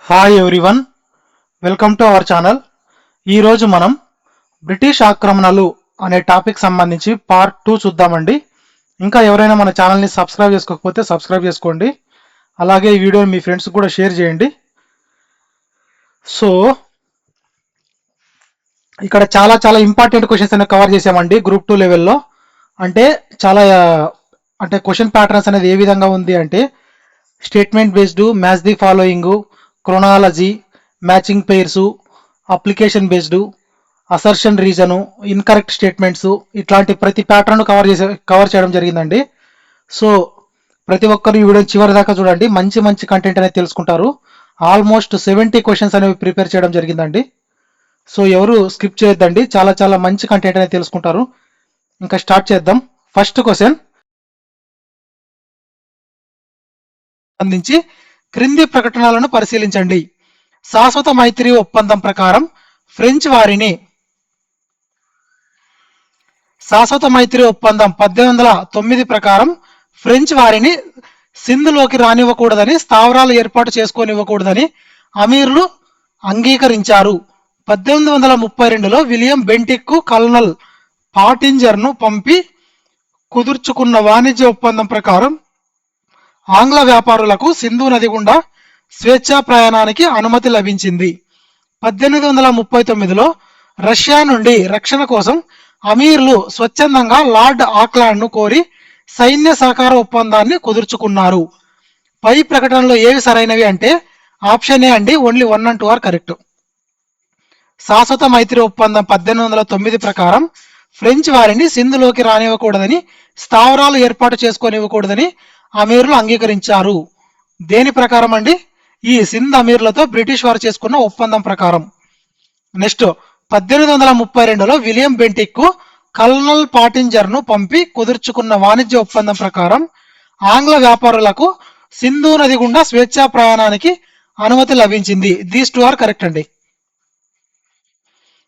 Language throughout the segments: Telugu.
Hi everyone, welcome to our channel. ఈరోజు మనం బ్రిటిష్ ఆక్రమణలు అనే టాపిక్ సంబంధించి పార్ట్ 2 చూద్దామండి. ఇంకా ఎవరైనా మన ఛానల్ని సబ్స్క్రైబ్ చేసుకోకపోతే సబ్స్క్రైబ్ చేసుకోండి. అలాగే ఈ వీడియోని మీ ఫ్రెండ్స్ కూడా షేర్ చేయండి. సో ఇక్కడ చాలా ఇంపార్టెంట్ క్వశ్చన్స్ అనేవి కవర్ చేసామండి గ్రూప్ 2 లెవెల్లో. అంటే చాలా అంటే క్వశ్చన్ ప్యాటర్న్స్ అనేది ఏ విధంగా ఉంది అంటే statement based, match the following, chronology, matching pairs, application based, assertion reason, incorrect statements, ఇట్లాంటి ప్రతి ప్యాటర్న్ కవర్ చేయడం జరిగిందండి. సో ప్రతి ఒక్కరు ఈ వీడియో చివరి దాకా చూడండి, మంచి కంటెంట్ అనేది తెలుసుకుంటారు. ఆల్మోస్ట్ 70 క్వశ్చన్స్ అనేవి ప్రిపేర్ చేయడం జరిగిందండి. సో ఎవరు స్కిప్ చేయొద్దండి, చాలా మంచి కంటెంట్ అనేది తెలుసుకుంటారు. ఇంకా స్టార్ట్ చేద్దాం. ఫస్ట్ క్వశ్చన్ సంబంధించి క్రింది ప్రకటనలను పరిశీలించండి. శాశ్వత మైత్రి ఒప్పందం ప్రకారం ఫ్రెంచ్ వారిని శాశ్వత మైత్రి ఒప్పందం 1809 ప్రకారం ఫ్రెంచ్ వారిని సింధులోకి రానివ్వకూడదని, స్థావరాలు ఏర్పాటు చేసుకోనివ్వకూడదని అమీర్లు అంగీకరించారు. 1832లో విలియం బెంటిక్ కల్నల్ పాటింజర్ను పంపి కుదుర్చుకున్న వాణిజ్య ఒప్పందం ప్రకారం ఆంగ్ల వ్యాపారులకు సింధు నది గుండా స్వేచ్ఛా ప్రయాణానికి అనుమతి లభించింది. 1839లో రష్యా నుండి రక్షణ కోసం అమీర్లు స్వచ్ఛందంగా లార్డ్ ఆక్లాండ్ను కోరి సైన్య సహకార ఒప్పందాన్ని కుదుర్చుకున్నారు. పై ప్రకటనలో ఏవి సరైనవి అంటే ఆప్షన్ ఏ అండి, ఓన్లీ 1 and 2 ఆర్ కరెక్ట్. శాశ్వత మైత్రి ఒప్పందం 1809 ప్రకారం ఫ్రెంచ్ వారిని సింధులోకి రానివ్వకూడదని, స్థావరాలు ఏర్పాటు చేసుకోనివ్వకూడదని అమీర్లు అంగీకరించారు. దేని ప్రకారం అండి? ఈ సింధ్ అమీర్లతో బ్రిటిష్ వారు చేసుకున్న ఒప్పందం ప్రకారం. నెక్స్ట్ 1832లో విలియం బెంటిక్ కల్నల్ పాటింజర్ను పంపి కుదుర్చుకున్న వాణిజ్య ఒప్పందం ప్రకారం ఆంగ్ల వ్యాపారులకు సింధు నది గుండా స్వేచ్ఛా ప్రయాణానికి అనుమతి లభించింది. దీస్ 2 ఆర్ కరెక్ట్ అండి.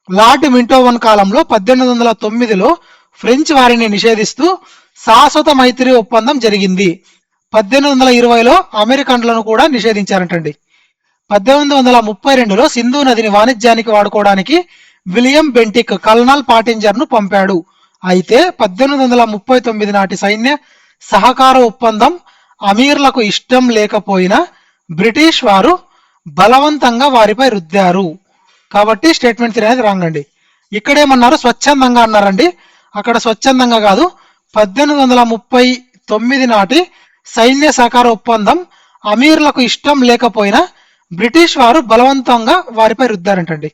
లార్డ్ మింటోవన్ కాలంలో 1809లో ఫ్రెంచ్ వారిని నిషేధిస్తూ శాశ్వత మైత్రి ఒప్పందం జరిగింది. 1820లో అమెరికన్లను కూడా నిషేధించారంటండి. 1832లో సింధు నదిని వాణిజ్యానికి వాడుకోవడానికి విలియం బెంటిక్ కల్నల్ పాటింజర్ను పంపాడు. అయితే 1839 నాటి సైన్య సహకార ఒప్పందం అమీర్లకు ఇష్టం లేకపోయినా బ్రిటిష్ వారు బలవంతంగా వారిపై రుద్దారు. కాబట్టి స్టేట్మెంట్ 3 అనేది రాంగ్ అండి. ఇక్కడేమన్నారు? స్వచ్ఛందంగా అన్నారండి. అక్కడ స్వచ్ఛందంగా కాదు, 1839 నాటి సైన్య సహకార ఒప్పందం అమీర్లకు ఇష్టం లేకపోయినా బ్రిటిష్ వారు బలవంతంగా వారిపై రుద్దారంటండి.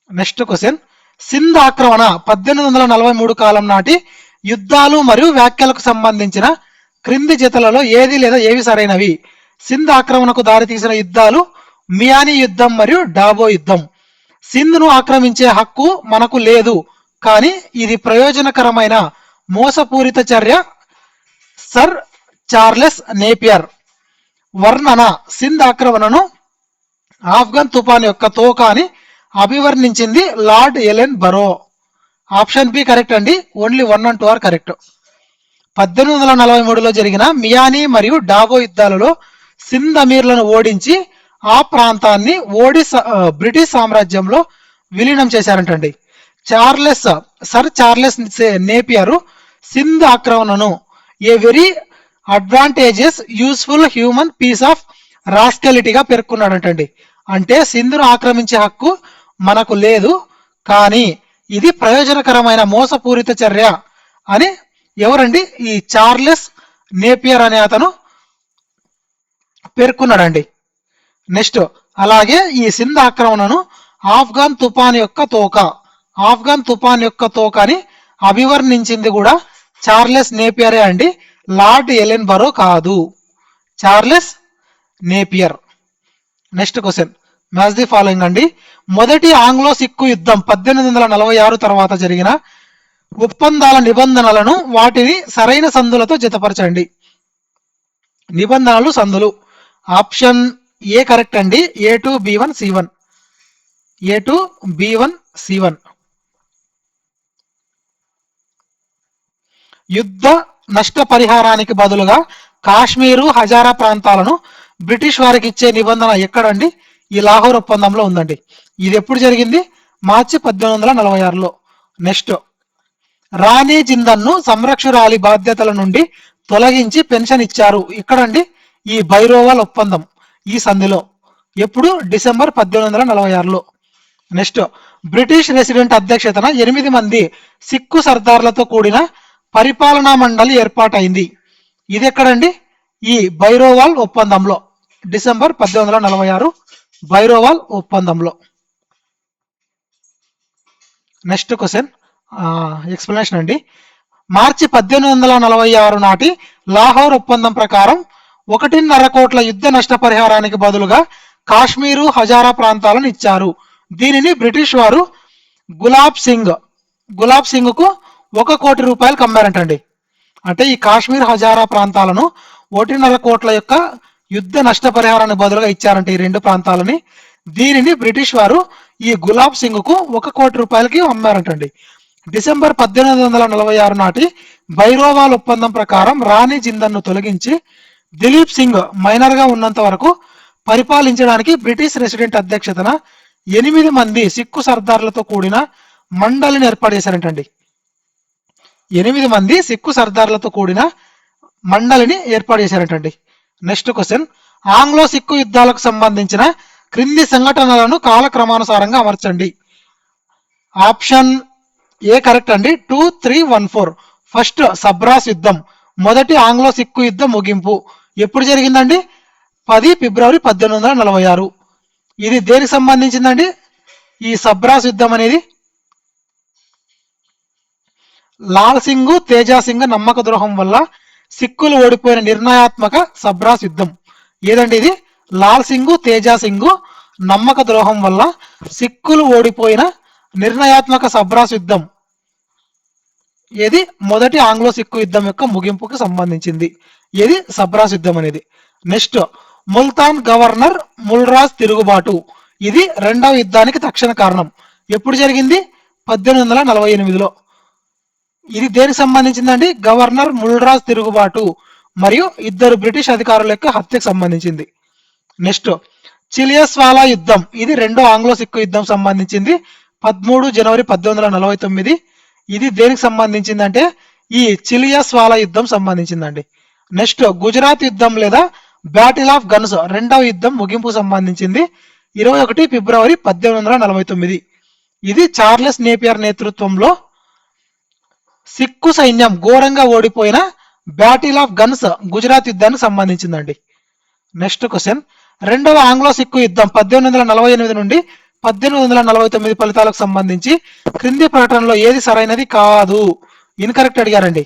నెక్స్ట్ క్వశ్చన్, సింధ్ ఆక్రమణ 1843 కాలం నాటి యుద్ధాలు మరియు వ్యాఖ్యలకు సంబంధించిన క్రింది జతలలో ఏది లేదా ఏవి సరైనవి? సింధ్ ఆక్రమణకు దారితీసిన యుద్ధాలు మియానీ యుద్ధం మరియు డాబో యుద్ధం. సింధ్ను ఆక్రమించే హక్కు మనకు లేదు, కానీ ఇది ప్రయోజనకరమైన మోసపూరిత చర్య. Sir Charles Napier. వర్ణన, సింధ్ ఆక్రమణను ఆఫ్ఘన్ తుఫాన్ యొక్క తోక అని అభివర్ణించింది lord Ellenborough. Option B correct అండి, ఓన్లీ 1 and 2 ఆర్ కరెక్ట్. 1843లో జరిగిన మియానీ మరియు డాబో యుద్ధాలలో సింధ్ అమీర్లను ఓడించి ఆ ప్రాంతాన్ని బ్రిటిష్ సామ్రాజ్యంలో విలీనం చేశారంటండి. సర్ చార్లెస్ నేపియర్ సింధ్ ఆక్రమణను a very advantageous useful human piece of రాస్కెలిటీగా పేర్కొన్నాడంటండి. అంటే సింధును ఆక్రమించే హక్కు మనకు లేదు, కానీ ఇది ప్రయోజనకరమైన మోసపూరిత చర్య అని ఎవరండి? ఈ చార్లెస్ నేపియర్ అనే అతను పేర్కొన్నాడండి. నెక్స్ట్, అలాగే ఈ సింధ్ ఆక్రమణను ఆఫ్ఘన్ తుఫాన్ యొక్క తోక అని అభివర్ణించింది కూడా చార్లెస్ నేపియరే అండి, లార్డ్ ఎలెన్ బరో కాదు. Charles Napier. Next question, match the following అండి. మొదటి ఆంగ్లో సిక్కు యుద్ధం 1846 తర్వాత జరిగిన ఒప్పందాల నిబంధనలను వాటిని సరైన సందులతో జతపరచండి. నిబంధనలు, సందులు. ఆప్షన్ ఏ కరెక్ట్ అండి, A2 B1 C1. A2 B1 C1. యుద్ధ నష్ట పరిహారానికి బదులుగా కాశ్మీరు, హజారా ప్రాంతాలను బ్రిటిష్ వారికి ఇచ్చే నిబంధన ఎక్కడండి? ఈ లాహోర్ ఒప్పందంలో ఉందండి. ఇది ఎప్పుడు జరిగింది? మార్చి 1846లో. నెక్స్ట్, రాణి జిందన్ను సంరక్షకురాలి బాధ్యతల నుండి తొలగించి పెన్షన్ ఇచ్చారు. ఇక్కడండి ఈ బైరోవాల్ ఒప్పందం, ఈ సంధిలో. ఎప్పుడు? డిసెంబర్ 1846లో. నెక్స్ట్, బ్రిటిష్ రెసిడెంట్ అధ్యక్షతన 8 మంది సిక్కు సర్దార్లతో కూడిన పరిపాలనా మండలి ఏర్పాటైంది. ఇది ఎక్కడండి? ఈ బైరోవాల్ ఒప్పందంలో, డిసెంబర్ 1846 బైరోవాల్ ఒప్పందంలో. నెక్స్ట్ క్వశ్చన్, ఎక్స్ప్లెనేషన్ అండి. మార్చి 1846 నాటి లాహోర్ ఒప్పందం ప్రకారం 1.5 కోట్ల యుద్ధ నష్టపరిహారానికి బదులుగా కాశ్మీరు, హజారా ప్రాంతాలను ఇచ్చారు. దీనిని బ్రిటిష్ వారు గులాబ్ సింగ్ కు 1 కోటి రూపాయలకు అమ్మారంటండి. అంటే ఈ కాశ్మీర్, హజారా ప్రాంతాలను 1.5 కోట్ల యొక్క యుద్ధ నష్టపరిహారానికి బదులుగా ఇచ్చారంటే ఈ రెండు ప్రాంతాలని. దీనిని బ్రిటిష్ వారు ఈ గులాబ్ సింగ్ కు 1 కోటి రూపాయలకి అమ్మారంటండి. డిసెంబర్ 1846 నాటి బైరోవాల్ ఒప్పందం ప్రకారం రాణి జిందన్ను తొలగించి దిలీప్ సింగ్ మైనర్ గా ఉన్నంత వరకు పరిపాలించడానికి బ్రిటిష్ రెసిడెంట్ అధ్యక్షతన 8 మంది సిక్కు సర్దార్లతో కూడిన మండలిని ఏర్పాటు చేశారంటండి. 8 మంది సిక్కు సర్దార్లతో కూడిన మండలిని ఏర్పాటు చేశారంటండి. నెక్స్ట్ క్వశ్చన్, ఆంగ్లో సిక్కు యుద్ధాలకు సంబంధించిన క్రింది సంఘటనలను కాలక్రమానుసారంగా అమర్చండి. ఆప్షన్ ఏ కరెక్ట్ అండి, 2, 3, 1, 4. ఫస్ట్, సబ్రాస్ యుద్ధం, మొదటి ఆంగ్లో సిక్కు యుద్ధం ముగింపు. ఎప్పుడు జరిగిందండి? 10 ఫిబ్రవరి 1846. ఇది దేనికి సంబంధించిందండి? ఈ సబ్రాస్ యుద్ధం అనేది లాల్ సింగ్, తేజా సింగ్ నమ్మక ద్రోహం వల్ల సిక్కులు ఓడిపోయిన నిర్ణయాత్మక సబ్రాస్ యుద్ధం. ఏదండి ఇది? లాల్ సింగ్, తేజా సింగ్ నమ్మక ద్రోహం వల్ల సిక్కులు ఓడిపోయిన నిర్ణయాత్మక సబ్రాస్ యుద్ధం. ఏది? మొదటి ఆంగ్లో సిక్కు యుద్ధం యొక్క ముగింపుకు సంబంధించింది. ఏది? సబ్రాస్ యుద్ధం అనేది. నెక్స్ట్, ముల్తాన్ గవర్నర్ ముల్రాజ్ తిరుగుబాటు. ఇది రెండవ యుద్ధానికి తక్షణ కారణం. ఎప్పుడు జరిగింది? 1848లో. ఇది దేనికి సంబంధించిందండి? గవర్నర్ ముల్రాజ్ తిరుగుబాటు మరియు 2 బ్రిటిష్ అధికారుల యొక్క హత్యకు సంబంధించింది. నెక్స్ట్, చిలియస్వాలా యుద్ధం. ఇది రెండో ఆంగ్లో సిక్కు యుద్ధం సంబంధించింది, 13 జనవరి 1849. ఇది దేనికి సంబంధించిందంటే ఈ చిలియస్వాలా యుద్ధం సంబంధించిందండి. నెక్స్ట్, గుజరాత్ యుద్ధం లేదా బ్యాటిల్ ఆఫ్ గన్స్ రెండవ యుద్ధం ముగింపు సంబంధించింది, 21 ఫిబ్రవరి 1849. ఇది చార్లెస్ నేపియర్ నేతృత్వంలో సిక్కు సైన్యం ఘోరంగా ఓడిపోయిన బ్యాటిల్ ఆఫ్ గన్స్ గుజరాత్ యుద్ధానికి సంబంధించిందండి. నెక్స్ట్ క్వశ్చన్, రెండవ ఆంగ్లో సిక్కు యుద్ధం 1848 నుండి 1849 ఫలితాలకు సంబంధించి క్రింది ప్రకటనలో ఏది సరైనది కాదు? ఇన్కరెక్ట్ అడిగారండి.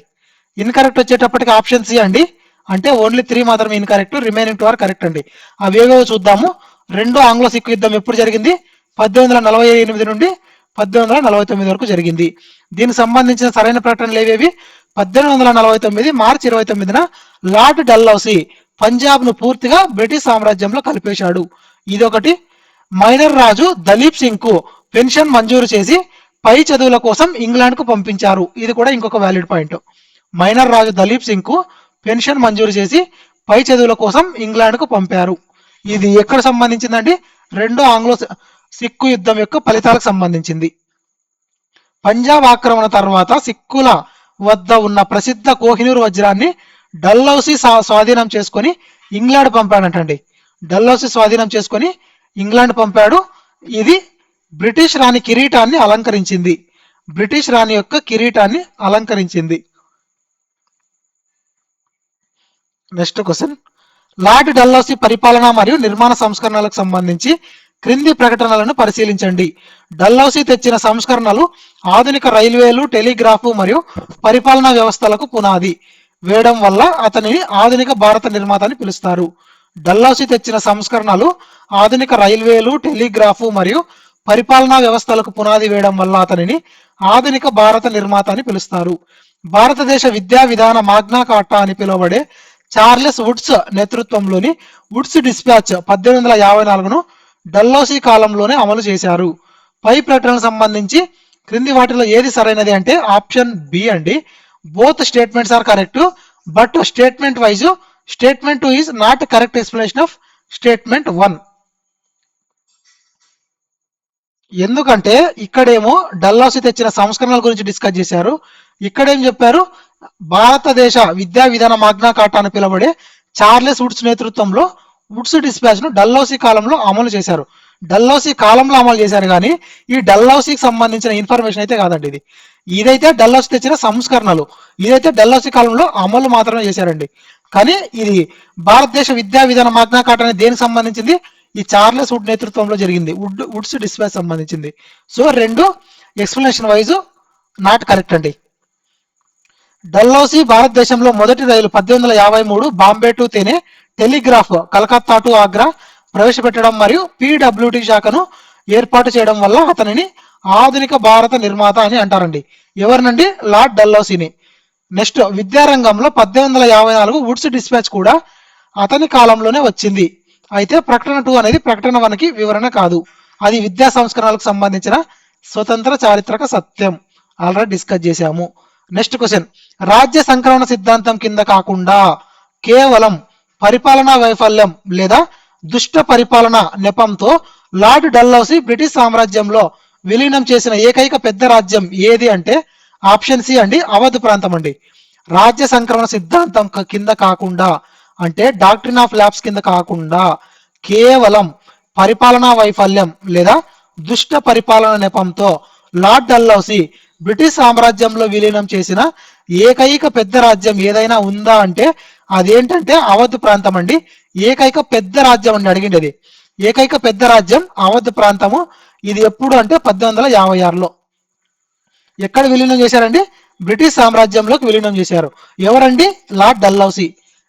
ఇన్కరెక్ట్ వచ్చేటప్పటికి ఆప్షన్ సి అండి. అంటే ఓన్లీ 3 మాత్రమే ఇన్కరెక్ట్, రిమైనింగ్ 2 ఆర్ కరెక్ట్ అండి. అవేవో చూద్దాము. రెండో ఆంగ్లో సిక్కు యుద్ధం ఎప్పుడు జరిగింది? 1848 నుండి 1849 వరకు జరిగింది. దీనికి సంబంధించిన సరైన ప్రకటనలు ఏవేవి? 1849 మార్చి 29న లార్డ్ డల్హౌసీ పంజాబ్ ను పూర్తిగా బ్రిటిష్ సామ్రాజ్యంలో కలిపేశాడు. ఇదొకటి. మైనర్ రాజు దలీప్ సింగ్ కు పెన్షన్ మంజూరు చేసి పై చదువుల కోసం ఇంగ్లాండ్ కు పంపించారు. ఇది కూడా ఇంకొక వ్యాలిడ్ పాయింట్. మైనర్ రాజు దలీప్ సింగ్ కు పెన్షన్ మంజూరు చేసి పై చదువుల కోసం ఇంగ్లాండ్ కు పంపారు. ఇది ఎక్కడ సంబంధించిందండి? రెండో ఆంగ్లో సిక్కు యుద్ధం యొక్క ఫలితాలకు సంబంధించింది. పంజాబ్ ఆక్రమణ తర్వాత సిక్కుల వద్ద ఉన్న ప్రసిద్ధ కోహినూర్ వజ్రాన్ని డల్హౌసీ స్వాధీనం చేసుకొని ఇంగ్లాండ్ పంపాడంటండి. డల్హౌసీ స్వాధీనం చేసుకొని ఇంగ్లాండ్ పంపాడు. ఇది బ్రిటిష్ రాణి కిరీటాన్ని అలంకరించింది. బ్రిటిష్ రాణి యొక్క కిరీటాన్ని అలంకరించింది. నెక్స్ట్ క్వశ్చన్, లార్డ్ డల్హౌసీ పరిపాలన మరియు నిర్మాణ సంస్కరణలకు సంబంధించి క్రింది ప్రకటనలను పరిశీలించండి. డల్హౌసీ తెచ్చిన సంస్కరణలు ఆధునిక రైల్వేలు, టెలిగ్రాఫ్ మరియు పరిపాలనా వ్యవస్థలకు పునాది వేయడం వల్ల అతనిని ఆధునిక భారత నిర్మాత అని పిలుస్తారు. డల్హౌసీ తెచ్చిన సంస్కరణలు ఆధునిక రైల్వేలు, టెలిగ్రాఫ్ మరియు పరిపాలనా వ్యవస్థలకు పునాది వేయడం వల్ల అతనిని ఆధునిక భారత నిర్మాత అని పిలుస్తారు. భారతదేశ విద్యా విధాన మాగ్నా కార్టా అని పిలువబడే చార్లెస్ వుడ్స్ నేతృత్వంలోని వుడ్స్ డిస్పాచ్ 1854ను డల్హౌసీ కాలంలోనే అమలు చేశారు. పై ప్రకటనకు సంబంధించి క్రింది వాటిలో ఏది సరైనది అంటే ఆప్షన్ బి అండి. Both statements are correct, but statement wise statement 2 is not correct explanation of statement 1. ఎందుకంటే ఇక్కడేమో డల్హౌసీ తెచ్చిన సంస్కరణల గురించి డిస్కస్ చేశారు. ఇక్కడేం చెప్పారు, భారతదేశ విద్యా విధాన మాగ్నా కార్టా అని పిలువబడే చార్లెస్ వుడ్స్ నేతృత్వంలో వుడ్స్ డిస్పాచ్ ను డల్హౌసీ కాలంలో అమలు చేశారు. డల్హౌసీ కాలంలో అమలు చేశారు కానీ ఈ డల్హౌసీకి సంబంధించిన ఇన్ఫర్మేషన్ అయితే కాదండి ఇది. ఇదైతే డల్హౌసీ తెచ్చిన సంస్కరణలు, ఇదైతే డల్హౌసీ కాలంలో అమలు మాత్రమే చేశారండి. కానీ ఇది భారతదేశ విద్యా విధాన మాగ్నా కార్టా అనేది దేనికి సంబంధించింది, ఈ చార్లెస్ వుడ్ నేతృత్వంలో జరిగింది, వుడ్స్ డిస్పాచ్ సంబంధించింది. సో రెండు ఎక్స్ప్లెనేషన్ వైజ్ నాట్ కరెక్ట్ అండి. డల్హౌసీ భారతదేశంలో మొదటి rail 1853 Bombay to Thane telegraph Calcutta to Agra ప్రవేశపెట్టడం మరియు పీడబ్ల్యూడి శాఖను ఏర్పాటు చేయడం వల్ల అతనిని ఆధునిక భారత నిర్మాత అని అంటారండి. ఎవరినండి, లార్డ్ డల్హౌసీని. నెక్స్ట్ విద్యారంగంలో 1854 వుడ్స్ డిస్పాచ్ కూడా అతని కాలంలోనే వచ్చింది. అయితే ప్రకటన 2 అనేది ప్రకటన 1కి వివరణ కాదు, అది విద్యా సంస్కరణలకు సంబంధించిన స్వతంత్ర చారిత్రక సత్యం, ఆల్రెడీ డిస్కస్ చేశాము. నెక్స్ట్ క్వశ్చన్, రాజ్య సంక్రమణ సిద్ధాంతం కింద కాకుండా కేవలం పరిపాలనా వైఫల్యం లేదా దుష్ట పరిపాలన నెపంతో లార్డ్ డల్హౌసీ బ్రిటిష్ సామ్రాజ్యంలో విలీనం చేసిన ఏకైక పెద్ద రాజ్యం ఏది అంటే ఆప్షన్ సి అండి, అవధ్ ప్రాంతం అండి. రాజ్య సంక్రమణ సిద్ధాంతం కింద కాకుండా అంటే డాక్ట్రిన్ ఆఫ్ ల్యాబ్స్ కింద కాకుండా కేవలం పరిపాలనా వైఫల్యం లేదా దుష్ట పరిపాలన నెపంతో లార్డ్ డల్హౌసీ బ్రిటిష్ సామ్రాజ్యంలో విలీనం చేసిన ఏకైక పెద్ద రాజ్యం ఏదైనా ఉందా అంటే అదేంటంటే అవధ్ ప్రాంతం అండి. ఏకైక పెద్ద రాజ్యం అండి అడిగింది, అది ఏకైక పెద్ద రాజ్యం అవధ్ ప్రాంతము. ఇది ఎప్పుడు అంటే 1856లో. ఎక్కడ విలీనం చేశారండి, బ్రిటిష్ సామ్రాజ్యంలోకి విలీనం చేశారు. ఎవరండి, లార్డ్ డల్హౌసీ.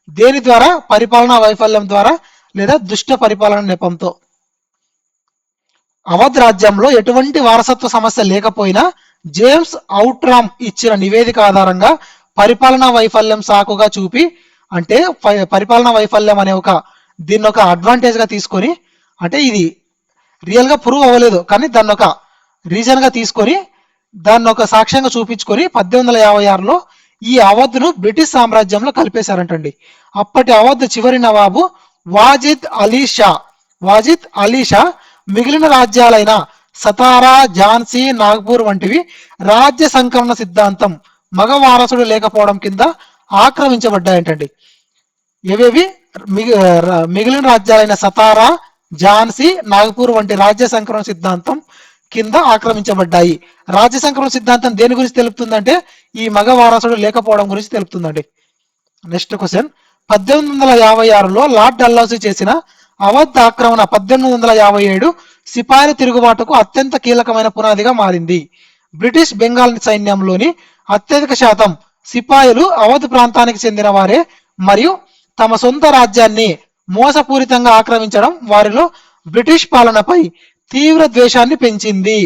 దేని ద్వారా, పరిపాలనా వైఫల్యం ద్వారా లేదా దుష్ట పరిపాలన నెపంతో. అవధ్ రాజ్యంలో ఎటువంటి వారసత్వ సమస్య లేకపోయినా జేమ్స్ అవుట్రామ్ ఇచ్చిన నివేదిక ఆధారంగా పరిపాలనా వైఫల్యం సాకుగా చూపి, అంటే పరిపాలనా వైఫల్యం అనే దీన్ని ఒక అడ్వాంటేజ్ గా తీసుకొని, అంటే ఇది రియల్ గా ప్రూవ్ అవ్వలేదు కానీ దాన్ని ఒక రీజన్ గా తీసుకొని దాన్ని ఒక సాక్ష్యంగా చూపించుకొని 1856లో ఈ అవధ్ను బ్రిటిష్ సామ్రాజ్యంలో కలిపేశారంటండి. అప్పటి అవధ్ చివరి నవాబు వాజిద్ అలీ షా మిగిలిన రాజ్యాలైన సతారా, ఝాన్సీ, నాగ్పూర్ వంటివి రాజ్య సంక్రమణ సిద్ధాంతం మగ వారసుడు లేకపోవడం కింద ఆక్రమించబడ్డాయంటండి. ఏవేవి, మిగిలిన రాజ్యాలైన సతారా, ఝాన్సీ, నాగపూర్ వంటి రాజ్య సంక్రమణ సిద్ధాంతం కింద ఆక్రమించబడ్డాయి. రాజ్య సంక్రమణ సిద్ధాంతం దేని గురించి తెలుపుతుందంటే ఈ మగ వారసుడు లేకపోవడం గురించి తెలుపుతుందండి. నెక్స్ట్ క్వశ్చన్, 1856లో లార్డ్ డల్హౌసీ చేసిన అవధ్ ఆక్రమణ 1857 సిపాయిల తిరుగుబాటుకు అత్యంత కీలకమైన పునాదిగా మారింది. బ్రిటిష్ బెంగాల్ సైన్యంలోని అత్యధిక శాతం సిపాయిలు అవధ్ ప్రాంతానికి చెందిన వారే మరియు తమ సొంత రాజ్యాన్ని మోసపూరితంగా ఆక్రమించడం వారిలో బ్రిటిష్ పాలనపై తీవ్ర ద్వేషాన్ని పెంచింది.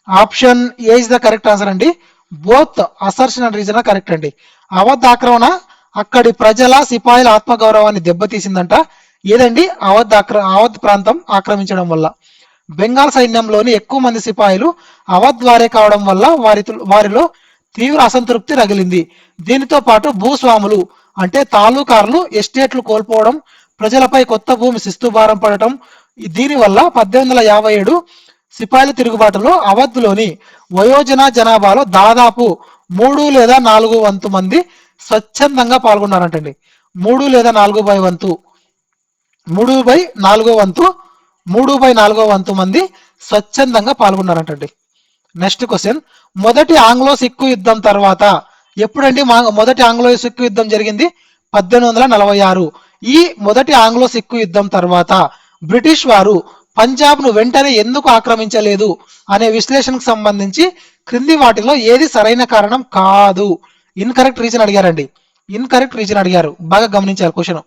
Option A is the correct answer అండి. Both assertion and reason correct అండి. అవధ్ ఆక్రమణ అక్కడి ప్రజల సిపాయిల ఆత్మగౌరవాన్ని దెబ్బతీసిందంట. ఏదండి, అవధ్ ప్రాంతం ఆక్రమించడం వల్ల. బెంగాల్ సైన్యంలోని ఎక్కువ మంది సిపాయిలు అవధ్ వారే కావడం వల్ల వారిలో తీవ్ర అసంతృప్తి రగిలింది. దీనితో పాటు భూస్వాములు అంటే తాలూకారులు ఎస్టేట్లు కోల్పోవడం, ప్రజలపై కొత్త భూమి శిస్తు భారం పడటం, దీనివల్ల 1857 సిపాయిల తిరుగుబాటులో అవధ్లోని వయోజన జనాభాలో దాదాపు 3 లేదా 4 వంతు మంది స్వచ్ఛందంగా పాల్గొన్నారంటండి. 3 లేదా 3/4 వంతు మంది స్వచ్ఛందంగా పాల్గొన్నారంటండి. నెక్స్ట్ క్వశ్చన్, మొదటి ఆంగ్లో సిక్కు యుద్ధం తర్వాత ఎప్పుడండి మొదటి ఆంగ్లో సిక్కు యుద్ధం జరిగింది? 1846. ఈ మొదటి ఆంగ్లో సిక్కు యుద్ధం తర్వాత బ్రిటిష్ వారు పంజాబ్ ను వెంటనే ఎందుకు ఆక్రమించలేదు అనే విశ్లేషణకు సంబంధించి క్రింది వాటిలో ఏది సరైన కారణం కాదు? ఇన్కరెక్ట్ రీజన్ అడిగారండి. ఇన్కరెక్ట్ రీజన్ అడిగారు, బాగా గమనించాలి క్వశ్చన్.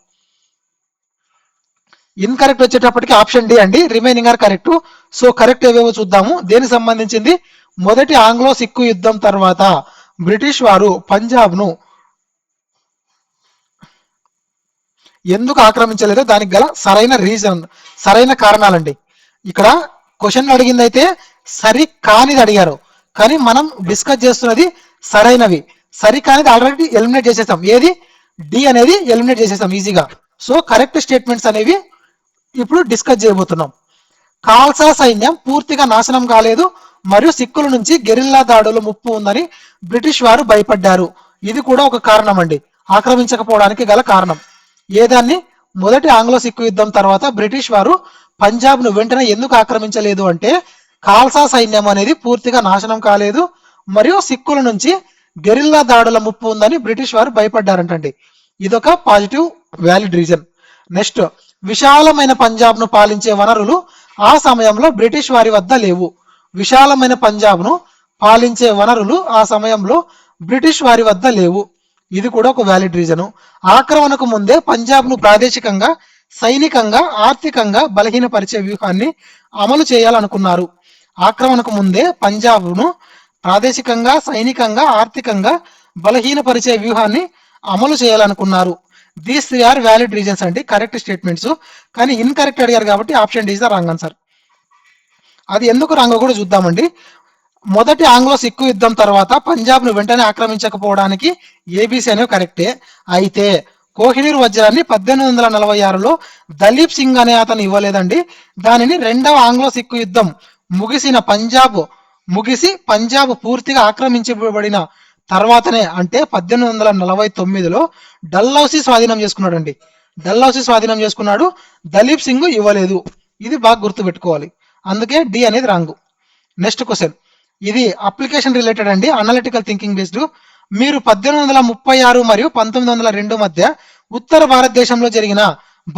ఇన్కరెక్ట్ వచ్చేటప్పటికి ఆప్షన్ డి అండి, remaining are correct. So correct ఏవేవో చూద్దాము. దేనికి సంబంధించింది? మొదటి ఆంగ్లో సిక్కు యుద్ధం తర్వాత బ్రిటిష్ వారు పంజాబ్ ను ఎందుకు ఆక్రమించలేదో దానికి గల సరైన రీజన్, సరైన కారణాలండి. ఇక్కడ క్వశ్చన్ అడిగింది అయితే సరి కానిది అడిగారు, కానీ మనం డిస్కస్ చేస్తున్నది సరైనవి. సరి కానిది ఆల్రెడీ ఎలిమినేట్ చేసేసాం. ఏది? డి అనేది ఎలిమినేట్ చేసేసాం ఈజీగా. సో కరెక్ట్ స్టేట్మెంట్స్ అనేవి ఇప్పుడు డిస్కస్ చేయబోతున్నాం. ఖాల్సా సైన్యం పూర్తిగా నాశనం కాలేదు మరియు సిక్కుల నుంచి గెరిల్లా దాడులు ముప్పు ఉందని బ్రిటిష్ వారు భయపడ్డారు. ఇది కూడా ఒక కారణం అండి, ఆక్రమించకపోవడానికి గల కారణం. ఏదాన్ని? మొదటి ఆంగ్లో సిక్కు యుద్ధం తర్వాత బ్రిటిష్ వారు పంజాబ్ ను వెంటనే ఎందుకు ఆక్రమించలేదు అంటే ఖాల్సా సైన్యం అనేది పూర్తిగా నాశనం కాలేదు మరియు సిక్కుల నుంచి గెరిల్లా దాడుల ముప్పు ఉందని బ్రిటిష్ వారు భయపడ్డారంటండి. ఇదొక పాజిటివ్ వ్యాలిడ్ రీజన్. నెక్స్ట్, విశాలమైన పంజాబ్ ను పాలించే వనరులు ఆ సమయంలో బ్రిటిష్ వారి వద్ద లేవు. విశాలమైన పంజాబ్ ను పాలించే వనరులు ఆ సమయంలో బ్రిటిష్ వారి వద్ద లేవు. ఇది కూడా ఒక వ్యాలిడ్ రీజను. ఆక్రమణకు ముందే పంజాబ్ ను ప్రాదేశికంగా, సైనికంగా, ఆర్థికంగా బలహీనపరిచే వ్యూహాన్ని అమలు చేయాలనుకున్నారు. ఆక్రమణకు ముందే పంజాబ్ ను ప్రాదేశికంగా, సైనికంగా, ఆర్థికంగా బలహీనపరిచే వ్యూహాన్ని అమలు చేయాలనుకున్నారు. దీస్ ఆర్ వ్యాలిడ్ రీజన్స్ అండి, కరెక్ట్ స్టేట్మెంట్స్. కానీ ఇన్కరెక్ట్ అడిగారు కాబట్టి option D is the wrong answer. అది ఎందుకు రాంగో కూడా చూద్దామండి. మొదటి ఆంగ్లో సిక్కు యుద్ధం తర్వాత పంజాబ్ ను వెంటనే ఆక్రమించకపోవడానికి ఏబీసీ అనేవి కరెక్టే. అయితే కోహినూర్ వజ్రాన్ని 1846లో దలీప్ సింగ్ అనే అతను ఇవ్వలేదండి. దానిని రెండవ ఆంగ్లో సిక్కు యుద్ధం ముగిసి పంజాబ్ పూర్తిగా ఆక్రమించబడిన తర్వాతనే, అంటే 1849లో డల్హౌసీ స్వాధీనం చేసుకున్నాడు అండి. డల్హౌసీ స్వాధీనం చేసుకున్నాడు, దలీప్ సింగ్ ఇవ్వలేదు. ఇది బాగా గుర్తుపెట్టుకోవాలి. అందుకే డి అనేది రాంగు. నెక్స్ట్ క్వశ్చన్, ఇది అప్లికేషన్ రిలేటెడ్ అండి, అనలిటికల్ థింకింగ్ బేస్డ్. మీరు 1836 మరియు 1902 మధ్య ఉత్తర భారతదేశంలో జరిగిన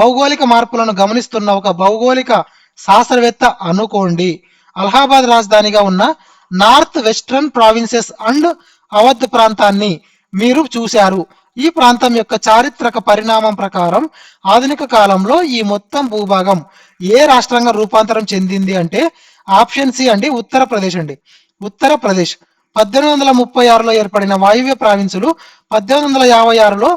భౌగోళిక మార్పులను గమనిస్తున్న ఒక భౌగోళిక శాస్త్రవేత్త అనుకోండి. అలహాబాద్ రాజధానిగా ఉన్న north western provinces and Awadh ప్రాంతాన్ని మీరు చూశారు. ఈ ప్రాంతం యొక్క చారిత్రక పరిణామం ప్రకారం ఆధునిక కాలంలో ఈ మొత్తం భూభాగం ఏ రాష్ట్రంగా రూపాంతరం చెందింది అంటే ఆప్షన్ సి అండి, ఉత్తరప్రదేశ్ అండి. ఉత్తరప్రదేశ్ 1836లో ఏర్పడిన వాయువ్య ప్రావిన్సులు 1856లో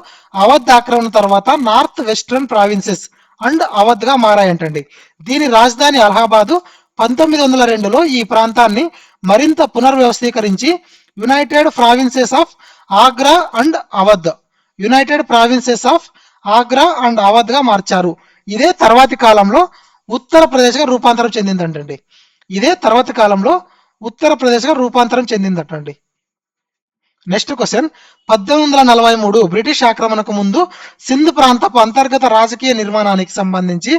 అవధ్ ఆక్రమణ తర్వాత north western provinces and Awadh గా మారాయంటండి. దీని రాజధాని అలహాబాదు. 1902లో ఈ ప్రాంతాన్ని మరింత పునర్వ్యవస్థీకరించి united provinces of Agra and Awadh గా మార్చారు. ఇదే తర్వాతి కాలంలో ఉత్తరప్రదేశ్ గా రూపాంతరం చెందిందంటండి. నెక్స్ట్ క్వశ్చన్, 1843 బ్రిటిష్ ఆక్రమణకు ముందు సింధ్ ప్రాంతపు అంతర్గత రాజకీయ నిర్మాణానికి సంబంధించి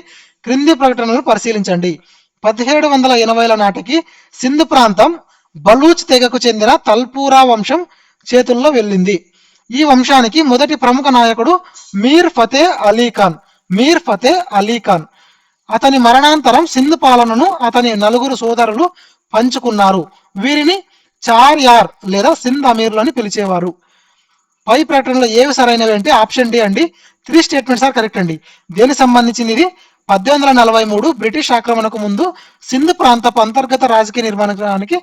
క్రింది ప్రకటనలు పరిశీలించండి. 1780ల నాటికి సింధ్ ప్రాంతం బలూచ్ తెగకు చెందిన తల్పూరా వంశం చేతుల్లో వెళ్ళింది. ఈ వంశానికి మొదటి ప్రముఖ నాయకుడు మీర్ ఫతే అలీ ఖాన్. అతని మరణాంతరం సింధ్ పాలనను అతని 4 సోదరులు పంచుకున్నారు. వీరిని చార్ యార్ లేదా సింధ్ అమీర్లు అని పిలిచేవారు. పై ప్రకటనలో ఏవి సరైనవి అంటే ఆప్షన్ డి అండి. 3 స్టేట్మెంట్స్ ఆర్ కరెక్ట్ అండి. దేనికి సంబంధించింది ఇది? 1843 బ్రిటిష్ ఆక్రమణకు ముందు సింధ్ ప్రాంతపు అంతర్గత రాజకీయ నిర్మాణానికి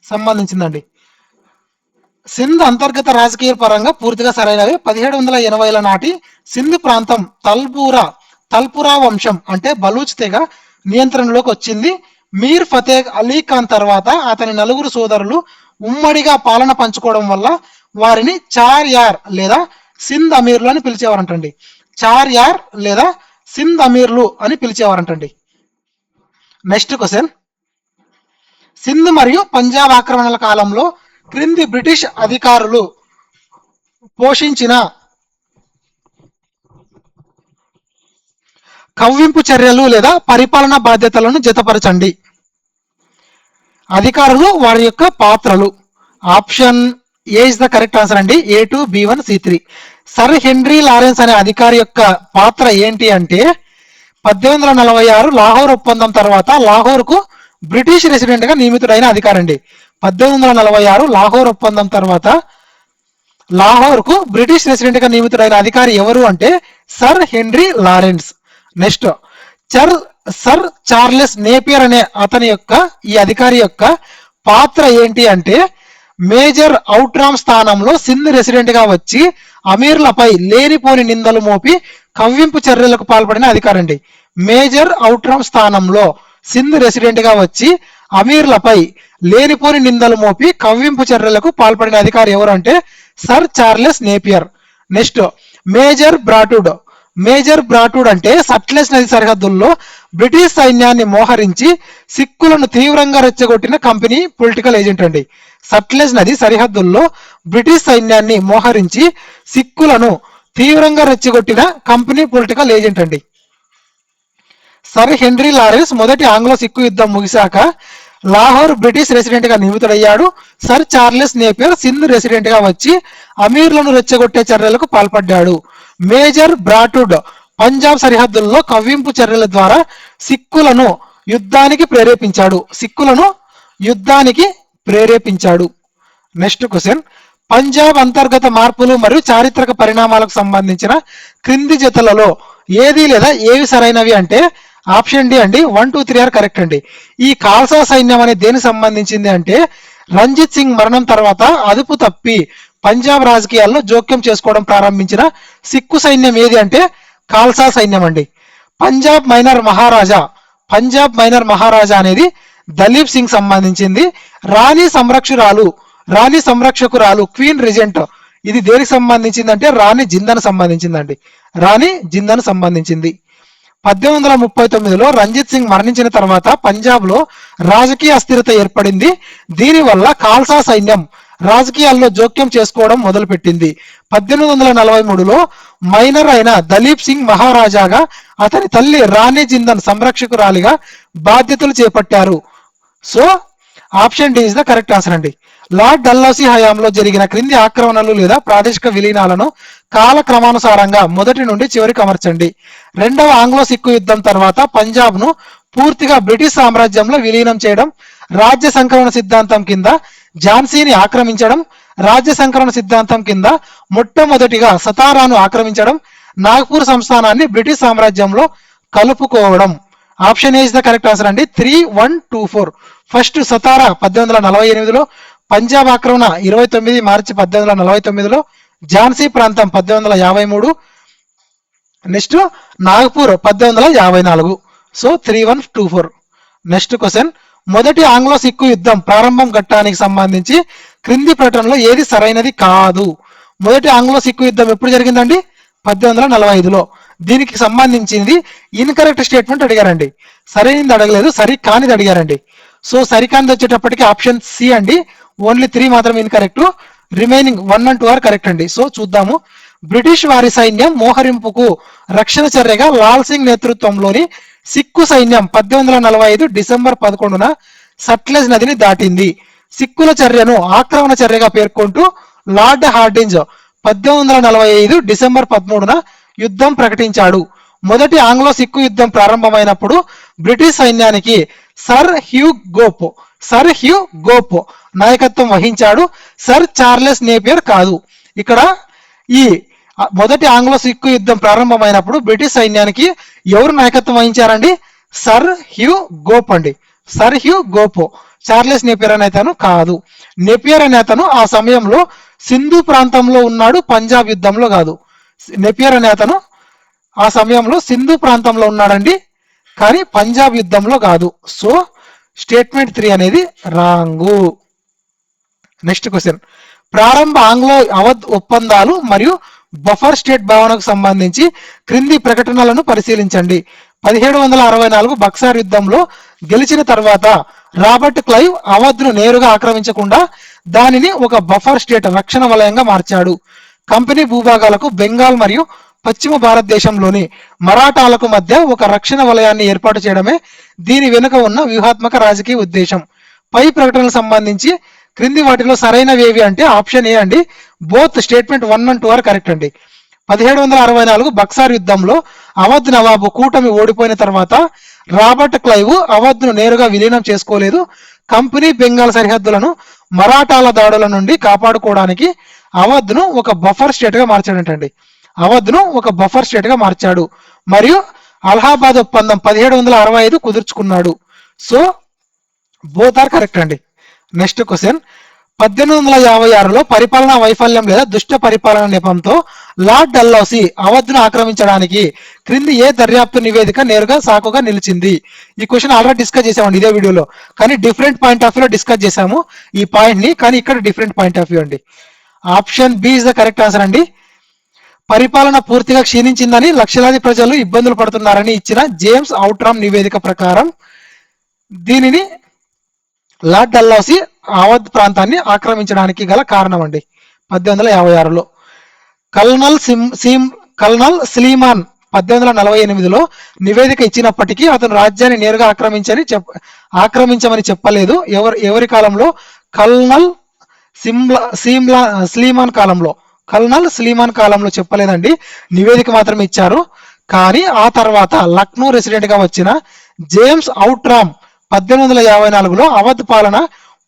సంబంధించిందండి. సింధ్ అంతర్గత రాజకీయ పరంగా పూర్తిగా సరైనవి. 1780ల నాటి సింధ్ ప్రాంతం తల్పురా వంశం అంటే బలూచ్ తెగ నియంత్రణలోకి వచ్చింది. మీర్ ఫతే అలీ ఖాన్ తర్వాత అతని 4 సోదరులు ఉమ్మడిగా పాలన పంచుకోవడం వల్ల వారిని చార్ యార్ లేదా సింధ్ అమీర్లు అని పిలిచేవారంటండి. నెక్స్ట్ క్వశ్చన్, సింధ్ మరియు పంజాబ్ ఆక్రమణల కాలంలో క్రింది బ్రిటిష్ అధికారులు పోషించిన కవ్వింపు చర్యలు లేదా పరిపాలనా బాధ్యతలను జతపరచండి. అధికారులు, వారి యొక్క పాత్రలు. Option A is the correct answer అండి. A2, B1, C3. Sir Henry Lawrence అనే అధికారి యొక్క పాత్ర ఏంటి అంటే 1846 లాహోర్ ఒప్పందం తర్వాత లాహోర్కు బ్రిటిష్ రెసిడెంట్ గా నియమితుడైన అధికారి అండి. 1846 లాహోర్ ఒప్పందం తర్వాత లాహోర్కు బ్రిటిష్ రెసిడెంట్ గా నియమితుడైన అధికారి ఎవరు అంటే sir Henry Lawrence. Next, sir Charles Napier అనే ఈ అధికారి యొక్క పాత్ర ఏంటి అంటే మేజర్ అవుట్రామ్ స్థానంలో సింధ్ రెసిడెంట్ గా వచ్చి అమీర్లపై లేనిపోని నిందలు మోపి కవ్వింపు చర్యలకు పాల్పడిన అధికారి అండి. మేజర్ అవుట్రామ్ స్థానంలో సింధ్ రెసిడెంట్ గా వచ్చి అమీర్లపై లేనిపోని నిందలు మోపి కవ్వింపు చర్యలకు పాల్పడిన అధికారి ఎవరు అంటే sir Charles Napier. Next, major Broadfoot అంటే సట్లెజ్ నది సరిహద్దుల్లో బ్రిటిష్ సైన్యాన్ని మోహరించి సిక్కులను తీవ్రంగా రెచ్చగొట్టిన కంపెనీ పొలిటికల్ ఏజెంట్ అండి. సట్లెజ్ నది సరిహద్దుల్లో బ్రిటిష్ సైన్యాన్ని మోహరించి సిక్కులను తీవ్రంగా రెచ్చగొట్టిన కంపెనీ పొలిటికల్ ఏజెంట్ అండి. సర్ హెన్రీ లారెన్స్ మొదటి ఆంగ్లో సిక్కు యుద్ధం ముగిశాక లాహోర్ బ్రిటిష్ రెసిడెంట్ గా నియమితుడయ్యాడు. Sir Charles Napier Sindh resident గా వచ్చి అమీర్లను రెచ్చగొట్టే చర్యలకు పాల్పడ్డాడు. మేజర్ బ్రాటూడ్ పంజాబ్ సరిహద్దుల్లో కవ్వింపు చర్యల ద్వారా సిక్కులను యుద్ధానికి ప్రేరేపించాడు. నెక్స్ట్ క్వశ్చన్, పంజాబ్ అంతర్గత మార్పులు మరియు చారిత్రక పరిణామాలకు సంబంధించిన క్రింది జతలలో ఏది లేదా ఏవి సరైనవి అంటే ఆప్షన్ డి అండి. 1, 2, 3 ఆర్ కరెక్ట్ అండి. ఈ ఖాల్సా సైన్యం అనేది దేనికి సంబంధించింది అంటే రంజిత్ సింగ్ మరణం తర్వాత అదుపు తప్పి పంజాబ్ రాజకీయాల్లో జోక్యం చేసుకోవడం ప్రారంభించిన సిక్కు సైన్యం ఏది అంటే ఖాల్సా సైన్యం అండి. పంజాబ్ మైనర్ మహారాజా అనేది దలీప్ సింగ్ సంబంధించింది. రాణి సంరక్షకురాలు క్వీన్ రిజెంట్ ఇది దేనికి సంబంధించింది అంటే రాణి జిందన్ సంబంధించిందండి. రాణి జిందన్ సంబంధించింది. 1839లో రంజిత్ సింగ్ మరణించిన తర్వాత పంజాబ్ లో రాజకీయ అస్థిరత ఏర్పడింది. దీనివల్ల ఖాల్సా సైన్యం రాజకీయాల్లో జోక్యం చేసుకోవడం మొదలుపెట్టింది. 1843లో మైనర్ అయిన దలీప్ సింగ్ మహారాజాగా అతని తల్లి రాణి జిందన్ సంరక్షకురాలిగా బాధ్యతలు చేపట్టారు. So option D is the correct answer అండి. లార్డ్ డల్హౌసీ హయాంలో జరిగిన క్రింది ఆక్రమణలు లేదా ప్రాదేశిక విలీనాలను కాలక్రమానుసారంగా మొదటి నుండి చివరికి అమర్చండి. రెండవ ఆంగ్లో సిక్కు యుద్ధం తర్వాత పంజాబ్ ను పూర్తిగా బ్రిటిష్ సామ్రాజ్యంలో విలీనం చేయడం, రాజ్య సంకలన సిద్ధాంతం కింద ఝాన్సీని ఆక్రమించడం, రాజ్య సంకలన సిద్ధాంతం కింద మొట్టమొదటిగా సతారాను ఆక్రమించడం, నాగ్పూర్ సంస్థానాన్ని బ్రిటిష్ సామ్రాజ్యంలో కలుపుకోవడం. Option A is the correct answer అండి. 3, 1, 2, 4. ఫస్ట్ సతారా 1848లో, పంజాబ్ ఆక్రమణ 29 మార్చి 1849లో, ఝాన్సీ ప్రాంతం 1853, next Nagpur 1854. So 3, 1, 2, 4. Next question, మొదటి ఆంగ్లో సిక్కు యుద్ధం ప్రారంభం ఘట్టానికి సంబంధించి క్రింది ప్రకటనలో ఏది సరైనది కాదు? మొదటి ఆంగ్లో సిక్కు యుద్ధం ఎప్పుడు జరిగిందండి? 1845లో. దీనికి సంబంధించింది ఇన్కరెక్ట్ స్టేట్మెంట్ అడిగారండి. సరైనది అడగలేదు, సరికానిది అడిగారండి. సో సరికానిది వచ్చేటప్పటికి ఆప్షన్ సి అండి. ఓన్లీ 3 మాత్రమే incorrect, remaining 1 and 2 are correct అండి. సో చూద్దాము. బ్రిటిష్ వారి సైన్యం మోహరింపుకు రక్షణ చర్యగా లాల్ సింగ్ నేతృత్వంలోని సిక్కు సైన్యం 1845 డిసెంబర్ 11న సట్లెజ్ నదిని దాటింది. సిక్కుల చర్యను ఆక్రమణ చర్యగా పేర్కొంటూ లార్డ్ హార్డింజ్ 1845 డిసెంబర్ 13న యుద్ధం ప్రకటించాడు. మొదటి ఆంగ్లో సిక్కు యుద్ధం ప్రారంభమైనప్పుడు బ్రిటిష్ సైన్యానికి సర్ హ్యూ గోప్ నాయకత్వం వహించాడు. సర్ చార్లెస్ నేపియర్ కాదు. ఇక్కడ ఈ మొదటి ఆంగ్లో సిక్కు యుద్ధం ప్రారంభమైనప్పుడు బ్రిటిష్ సైన్యానికి ఎవరు నాయకత్వం వహించారండి? సర్ హ్యూ గోప్ అండి. Sir Hugh Gough. Charles Napier అనే అతను కాదు. నేపియర్ అనే అతను ఆ సమయంలో సింధు ప్రాంతంలో ఉన్నాడు, పంజాబ్ యుద్ధంలో కాదు. నేపియర్ అనే అతను ఆ సమయంలో సింధు ప్రాంతంలో ఉన్నాడండి, కానీ పంజాబ్ యుద్ధంలో కాదు. సో స్టేట్మెంట్ 3 అనేది రాంగు. నెక్స్ట్ క్వశ్చన్, ప్రారంభ ఆంగ్లో అవధ్ ఒప్పందాలు మరియు బఫర్ స్టేట్ భావనకు సంబంధించి క్రింది ప్రకటనలను పరిశీలించండి. 1764 బక్సార్ యుద్ధంలో గెలిచిన తర్వాత రాబర్ట్ క్లైవ్ అవధ్ను నేరుగా ఆక్రమించకుండా దానిని ఒక బఫర్ స్టేట్ రక్షణ వలయంగా మార్చాడు. కంపెనీ భూభాగాలకు బెంగాల్ మరియు పశ్చిమ భారతదేశంలోని మరాఠాలకు మధ్య ఒక రక్షణ వలయాన్ని ఏర్పాటు చేయడమే దీని వెనుక ఉన్న వ్యూహాత్మక రాజకీయ ఉద్దేశం. పై ప్రకటనలకు సంబంధించి క్రింది వాటిలో సరైనవేవి అంటే ఆప్షన్ ఏ అండి. Both statement 1 and 2 are correct అండి. 1764 బక్సార్ యుద్ధంలో అవధ్ నవాబు కూటమి ఓడిపోయిన తర్వాత రాబర్ట్ క్లైవ్ అవధ్ను నేరుగా విలీనం చేసుకోలేదు. కంపెనీ బెంగాల్ సరిహద్దులను మరాఠాల దాడుల నుండి కాపాడుకోవడానికి అవధ్ను ఒక బఫర్ స్టేట్ గా మార్చాడంటండి. అవధ్ను ఒక బఫర్ స్టేట్ గా మార్చాడు మరియు అలహాబాద్ ఒప్పందం 1765 కుదుర్చుకున్నాడు. సో బోత్ ఆర్ కరెక్ట్ అండి. నెక్స్ట్ క్వశ్చన్, 1856లో పరిపాలనా వైఫల్యం లేదా దుష్ట పరిపాలన నెపంతో లార్డ్ డల్హౌసీ అవధ్ను ఆక్రమించడానికి క్రింది ఏ దర్యాప్తు నివేదిక నేరుగా సాకుగా నిలిచింది? ఈ క్వశ్చన్ ఆల్రెడీ డిస్కస్ చేసామండి ఇదే వీడియోలో, కానీ డిఫరెంట్ పాయింట్ ఆఫ్ వ్యూలో డిస్కస్ చేసాము ఈ పాయింట్ ని, కానీ ఇక్కడ డిఫరెంట్ పాయింట్ ఆఫ్ వ్యూ అండి. Option B is the correct answer అండి. పరిపాలన పూర్తిగా క్షీణించిందని, లక్షలాది ప్రజలు ఇబ్బందులు పడుతున్నారని ఇచ్చిన జేమ్స్ అవుట్రామ్ నివేదిక ప్రకారం దీనిని లార్డ్ డల్హౌసీ అవధ్ ప్రాంతాన్ని ఆక్రమించడానికి గల కారణం అండి. 1856లో కల్నల్ స్లీమాన్ 1848లో నివేదిక ఇచ్చినప్పటికీ అతను రాజ్యాన్ని నేరుగా ఆక్రమించమని చెప్పలేదు. ఎవరి కాలంలో? కల్నల్ స్లీమాన్ కాలంలో చెప్పలేదండి, నివేదిక మాత్రమే ఇచ్చారు. కానీ ఆ తర్వాత లక్నో రెసిడెంట్ గా వచ్చిన జేమ్స్ అవుట్రామ్ 1854లో అవధ్ పాలన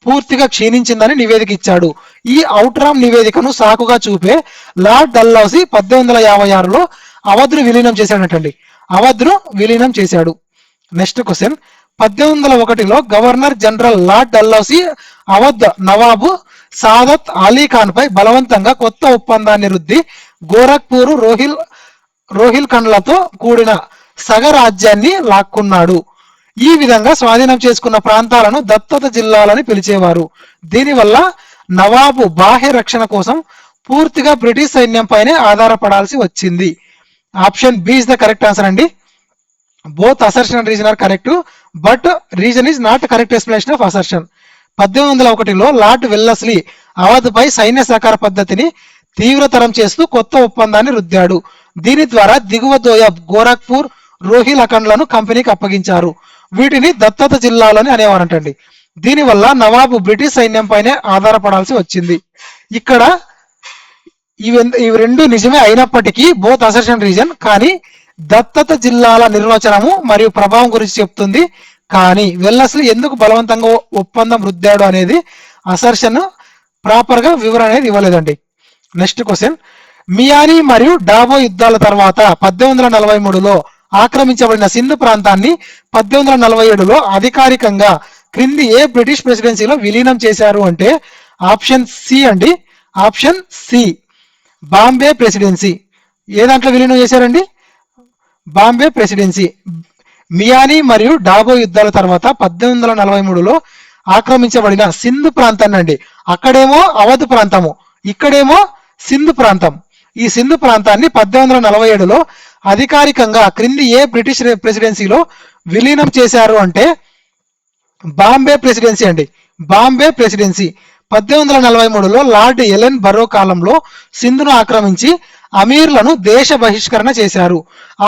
పూర్తిగా క్షీణించిందని నివేదిక ఇచ్చాడు. ఈ అవుట్రామ్ నివేదికను సాకుగా చూపే లార్డ్ డల్హౌసీ 1856లో అవధ్ను విలీనం చేశాడటండి. అవధ్ను విలీనం చేశాడు. నెక్స్ట్ క్వశ్చన్, 1801లో governor general lord Dalhousie Awadh nawab Saadat Ali Khan పై బలవంతంగా కొత్త ఒప్పందాన్ని రుద్ది గోరఖ్పూర్ రోహిల్ఖండ్లతో కూడిన సగ రాజ్యాన్ని లాక్కున్నాడు. ఈ విధంగా స్వాధీనం చేసుకున్న ప్రాంతాలను దత్తత జిల్లాలని పిలిచేవారు. దీనివల్ల నవాబు బాహ్య రక్షణ కోసం పూర్తిగా బ్రిటిష్ సైన్యం పైనే ఆధారపడాల్సి వచ్చింది. Option B is the correct answer అండి. Both assertion and reason are correct, but reason is not correct explanation of assertion. 1801లో లార్డ్ వెల్లస్లీ అవధ్ పై సైన్య సహకార పద్ధతిని తీవ్రతరం చేస్తూ కొత్త ఒప్పందాన్ని రుద్దాడు. దీని ద్వారా దిగువ దోయబ్, గోరఖ్పూర్, రోహిల్ఖండ్లను కంపెనీకి అప్పగించారు. వీటిని దత్తత జిల్లాలని అనేవారంటండి. దీనివల్ల నవాబు బ్రిటిష్ సైన్యం పైనే ఆధారపడాల్సి వచ్చింది. ఇక్కడ ఇవి రెండు నిజమే అయినప్పటికీ బోత్ అసర్షన్ రీజన్, కానీ దత్తత జిల్లాల నిర్వచనము మరియు ప్రభావం గురించి చెప్తుంది. కానీ వెల్లస్లీ ఎందుకు బలవంతంగా ఒప్పందం రుద్దాడు అనేది అసర్షన్ ప్రాపర్ గా వివరణ అనేది ఇవ్వలేదండి. నెక్స్ట్ క్వశ్చన్, మియానీ మరియు డాబో యుద్ధాల తర్వాత 1843లో ఆక్రమించబడిన సింధు ప్రాంతాన్ని 1847లో అధికారికంగా క్రింది ఏ బ్రిటిష్ ప్రెసిడెన్సీలో విలీనం చేశారు అంటే ఆప్షన్ సి అండి. Option C Bombay presidency. ఏ దాంట్లో విలీనం చేశారండి? బాంబే ప్రెసిడెన్సీ. మియానీ మరియు డాబో యుద్ధాల తర్వాత 1843లో ఆక్రమించబడిన సింధు ప్రాంతాన్ని అండి, అక్కడేమో అవధ్ ప్రాంతము, ఇక్కడేమో సింధు ప్రాంతం. ఈ సింధు ప్రాంతాన్ని 1847లో అధికారికంగా క్రింది ఏ బ్రిటిష్ ప్రెసిడెన్సీలో విలీనం చేశారు అంటే బాంబే ప్రెసిడెన్సీ అండి. బాంబే ప్రెసిడెన్సీ 1843లో లార్డ్ ఎలెన్ బరో కాలంలో సింధును ఆక్రమించి అమీర్లను దేశ బహిష్కరణ చేశారు.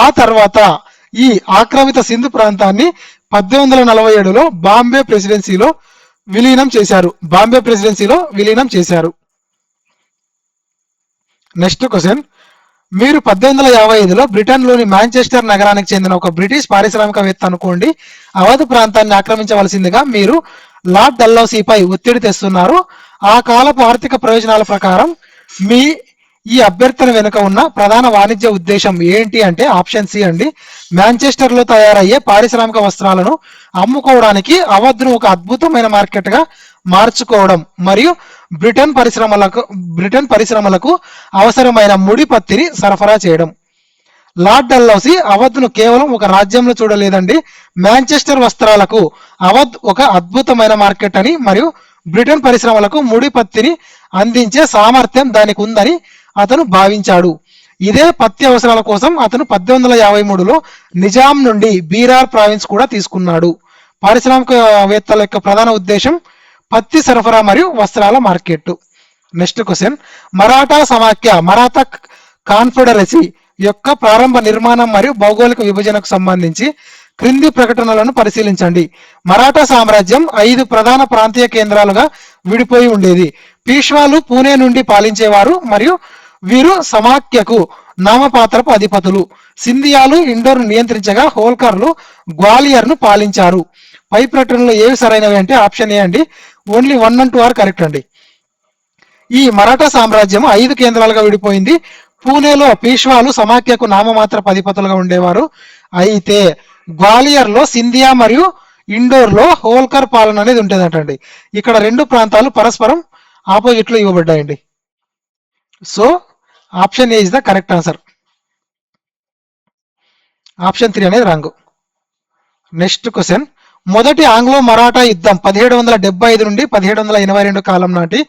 ఆ తర్వాత ఈ ఆక్రమిత సింధు ప్రాంతాన్ని 1847లో బాంబే ప్రెసిడెన్సీలో విలీనం చేశారు. నెక్స్ట్ క్వశ్చన్, మీరు 1855లో బ్రిటన్లోని మాంచెస్టర్ నగరానికి చెందిన ఒక బ్రిటిష్ పారిశ్రామికవేత్త అనుకోండి అవధ్ ప్రాంతాన్ని ఆక్రమించవలసిందిగా మీరు లార్డ్ డల్హౌసీపై ఒత్తిడి తెస్తున్నారు. ఆ కాలపు ఆర్థిక ప్రయోజనాల ప్రకారం ఈ అభ్యర్థన వెనుక ఉన్న ప్రధాన వాణిజ్య ఉద్దేశం ఏంటి అంటే ఆప్షన్ సి అండి. మాంచెస్టర్ లో తయారయ్యే పారిశ్రామిక వస్త్రాలను అమ్ముకోవడానికి అవధ్ను ఒక అద్భుతమైన మార్కెట్ గా మార్చుకోవడం మరియు బ్రిటన్ పరిశ్రమలకు అవసరమైన ముడి పత్తిని సరఫరా చేయడం. లార్డ్ డల్హౌసీ అవధ్ను కేవలం ఒక రాజ్యంలో చూడలేదండి, మాంచెస్టర్ వస్త్రాలకు అవధ్ ఒక అద్భుతమైన మార్కెట్ అని మరియు బ్రిటన్ పరిశ్రమలకు ముడి పత్తిని అందించే సామర్థ్యం దానికి ఉందని అతను భావించాడు. ఇదే పత్తి అవసరాల కోసం అతను 1853లో నిజాం నుండి బీరార్ ప్రావిన్స్ కూడా తీసుకున్నాడు. పారిశ్రామికవేత్తల యొక్క ప్రధాన ఉద్దేశం పత్తి సరఫరా మరియు వస్త్రాల market. Next question, Maratha Confederacy యొక్క ప్రారంభ నిర్మాణం మరియు భౌగోళిక విభజనకు సంబంధించి క్రింది ప్రకటనలను పరిశీలించండి. మరాఠా సామ్రాజ్యం 5 ప్రధాన ప్రాంతీయ కేంద్రాలుగా విడిపోయి ఉండేది. పీష్వాలు పూణే నుండి పాలించేవారు మరియు వీరు సమాఖ్యకు నామపాత్రపు అధిపతులు. సింధియాలు ఇండోర్ను నియంత్రించగా హోల్కర్లు గ్వాలియర్ను పాలించారు. పై ప్రకటనలో ఏవి సరైనవి అంటే ఆప్షన్ ఏ అండి. ఓన్లీ 1 and 2 ఆర్ కరెక్ట్ అండి. ఈ మరాఠా సామ్రాజ్యం 5 కేంద్రాలుగా విడిపోయింది. పూణేలో పీష్వాలు సమాఖ్యకు నామమాత్రపు అధిపతులుగా ఉండేవారు. అయితే గ్వాలియర్లో సింధియా మరియు ఇండోర్లో హోల్కర్ పాలన అనేది ఉండేదంటండి. ఇక్కడ 2 ప్రాంతాలు పరస్పరం ఆపోజిట్ లో ఇవ్వబడ్డాయండి. So option A is the correct answer. Option 3 అనేది రాంగ్. నెక్స్ట్ క్వశ్చన్, మొదటి ఆంగ్లో మరాఠా యుద్ధం 1775 నుండి 1782 కాలం నాటి